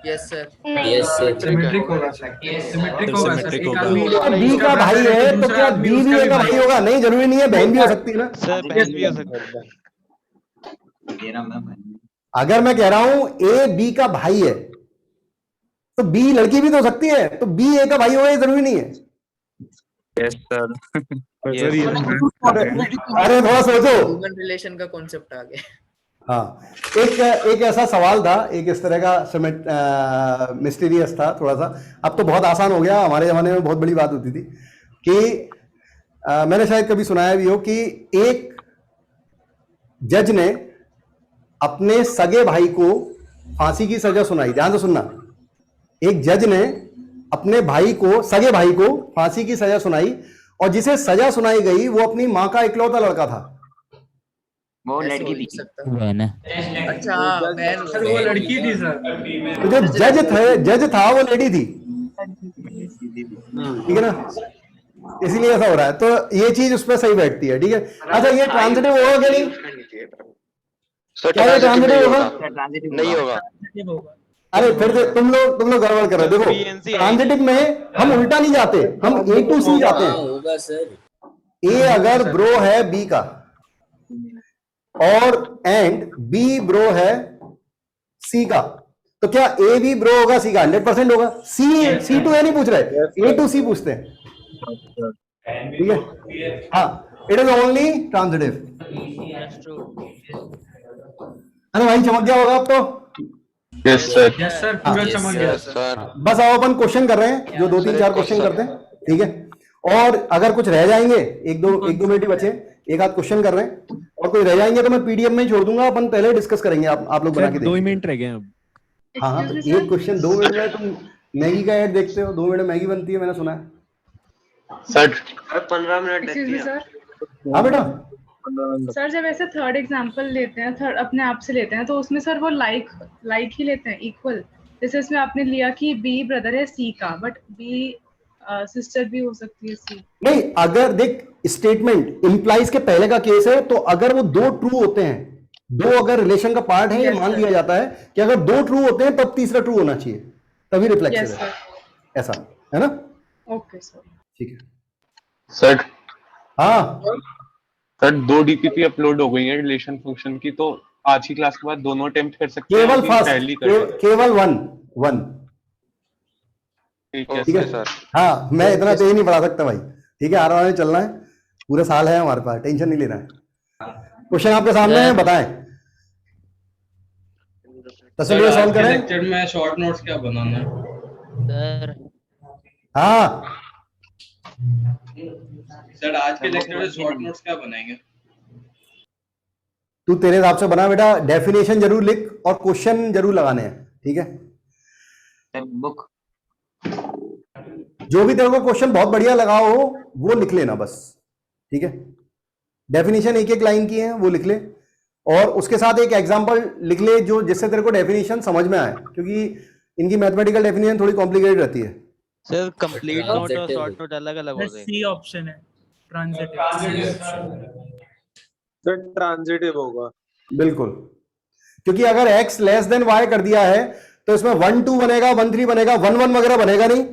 Yes sir. Yes sir. Symmetric होगा सर। सिमेट्रिक होगा सर। एक आदमी बी का भाई है तो क्या बी भी ए का भाई होगा? नहीं, जरूरी नहीं है, बहन भी हो सकती है ना। सर बहन भी हो सकता है। अगर मैं कह रहा हूं ए बी का भाई है तो बी लड़की भी तो हो सकती है, तो बी ए का भाई होगा, ये जरूरी नहीं है। Yes sir. अरे थोड़ा सोचो, ह्यूमन रिलेशन का कॉन्सेप्ट आ गया। हाँ, एक ऐसा सवाल था, एक इस तरह का मिस्टीरियस था थोड़ा सा। अब तो बहुत आसान हो गया, हमारे जमाने में बहुत बड़ी बात होती थी कि मैंने शायद कभी सुनाया भी हो कि एक जज ने अपने सगे भाई को फांसी की सजा सुनाई। ध्यान से सुनना, एक जज ने अपने भाई को, सगे भाई को फांसी की सजा सुनाई, और जिसे सजा सुनाई गई वो अपनी मां का इकलौता लड़का था। वो लड़की थी। बहन है। अच्छा बहन, सर वो लड़की थी सर। तो जो जज था वो लेडी थी, ठीक है ना, इसीलिए ऐसा हो रहा है। तो ये चीज उस पर सही बैठती है, ठीक है। अच्छा, ये ट्रांजिटिव होगा क्या? नहीं, क्या ये ट्रांजिटिव होगा? नहीं होगा। अरे फिर तुम लोग गड़बड़ कर रहे हो। देखो, ट्रांजिटिव में हम उल्टा नहीं जाते, हम A to C जाते हैं। होगा सर। ए अगर ब्रो है बी का और एंड बी ब्रो है सी का, तो क्या ए भी ब्रो होगा सी का? 100% होगा। सी टू ए नहीं पूछ रहे, ए टू सी पूछते हैं, ठीक है। हाँ, इट इज ओनली ट्रांजिटिव। अरे भाई चमक गया होगा अब तो। Yes sir. यस सर, पूरा चमक गया सर। बस अब अपन क्वेश्चन कर रहे हैं, जो 2-3-4 क्वेश्चन करते हैं, ठीक है। और अगर कुछ रह जाएंगे, एक दो मिनट ही बचे, एक आध क्वेश्चन कर रहे हैं, और कोई रह जाएंगे तो मैं पीडीएफ में ही छोड़ दूंगा, अपन पहले डिस्कस करेंगे, आप लोग बना के 2 मिनट रह गए अब। हाँ, तो एक क्वेश्चन 2 मिनट में तुम मैगी का ऐड देखते हो, 2 मिनट में मैगी बनती है, मैंने सुना है। सर 15 मिनट देखती है। हाँ बेटा। सर जब ऐसे थर्ड एग्जांपल लेते हैं, थर्ड अपने आप से लेते हैं, तो उसमें सर वो लाइक ही लेते हैं, इक्वल। जैसे इसमें आपने लिया कि बी ब्रदर है सी का, बट बी सिस्टर भी हो सकती है सी। नहीं, अगर देख स्टेटमेंट इंप्लाइज के पहले का केस है, तो अगर वो 2 ट्रू होते हैं, 2 अगर रिलेशन का पार्ट है, ये मान लिया जाता है कि अगर 2 ट्रू होते हैं तब तीसरा ट्रू होना चाहिए, तभी रिफ्लेक्सिव है, ऐसा है ना। ओके सर, ठीक है सर। हाँ सर 2 डीपीपी अपलोड हो गई है रिलेशन फंक्शन की, तो आज की क्लास के बाद दोनों अटेम्प्ट कर सकते हैं? केवल फर्स्ट, केवल वन। ठीक है सर। हाँ, मैं इतना तेज नहीं पढ़ा सकता भाई, ठीक है। आराम से चलना है, पूरा साल है हमारे पास, टेंशन नहीं लेना है। क्वेश्चन आपके सामने है, बताएं। तस्वीर सॉल्व करें। लेक्चर में शॉर्ट नोट्स क्या बनाना है सर? हाँ सर, आज के लेक्चर में शॉर्ट नोट्स क्या बनाएंगे? तू तेरे हिसाब से बना बेटा, डेफिनेशन जरूर लिख और क्वेश्चन जरूर लगाने हैं, ठीक है। बुक जो भी तेरे को क्वेश्चन बहुत बढ़िया लगा हो वो लिख लेना बस, ठीक है। डेफिनेशन एक लाइन की है, वो लिख ले, और उसके साथ एक एग्जांपल लिख ले जो जिससे तेरे को डेफिनेशन समझ में आए, क्योंकि इनकी मैथमेटिकल डेफिनेशन थोड़ी कॉम्प्लिकेटेड रहती है। सर कंप्लीट नोट और शॉर्ट नोट अलग अलग होते हैं। सी ऑप्शन है ट्रांजिटिव। सर ट्रांजिटिव होगा बिल्कुल, क्योंकि अगर x लेस देन y कर दिया है तो इसमें 1-2 बनेगा, 1-3 बनेगा, 1-1 वगैरह बनेगा नहीं,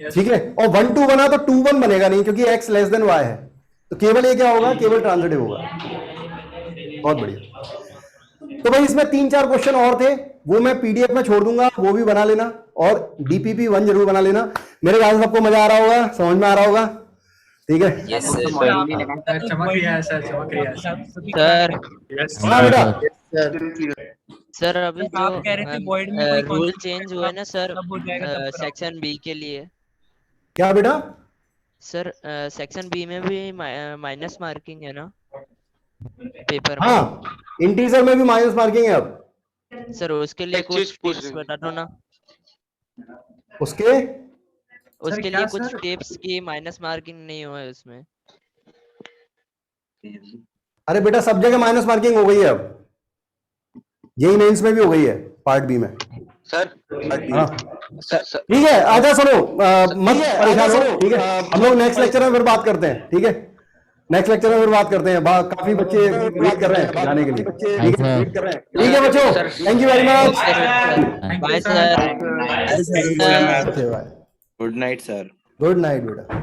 ठीक है। और 1-2 बना तो 2-1 बनेगा नहीं, क्योंकि x लेस देन y है। तो केवल ये क्या होगा, केवल ट्रांजिटिव होगा। बहुत बढ़िया। तो भाई इसमें 3-4 क्वेश्चन और थे, वो मैं पीडीएफ में छोड़ दूंगा, वो भी बना लेना, और डीपीपी 1 जरूर बना लेना। मेरे ख्याल से सबको मजा आ रहा होगा, समझ में आ रहा होगा, ठीक है? चमक रही है सर, चमक रही है सर। हाँ बेटा। सर अभी आप कह रहे थे void में कोई रूल concept चेंज हुआ है ना सर, तब हो जाएगा, तब करो। सेक्शन बी के लिए। क्या बेटा? सर सेक्शन बी में भी माइनस मार्किंग है ना पेपर में? हाँ, इंटीजर में भी माइनस मार्किंग है अब। सर उसके लिए कुछ टिप्स बता दो ना। उसके उसके लिए कुछ टिप्स की माइनस मार्किंग नहीं हुआ है उसमें। अरे बेटा सब जगह माइनस मार्किंग हो गई है अब, जेई मेंस में भी हो गई है पार्ट बी में। सर हाँ ठीक है, आजा सुनो, मत परेशान हो, ठीक है? हम लोग नेक्स्ट लेक्चर में फिर बात करते हैं, ठीक है? नेक्स्ट लेक्चर में फिर बात करते हैं, काफी बच्चे वेट कर रहे हैं जाने के लिए, ठीक है? ठीक है बच्चों, thank you very much. Bye sir. Good night sir. Good night बेटा।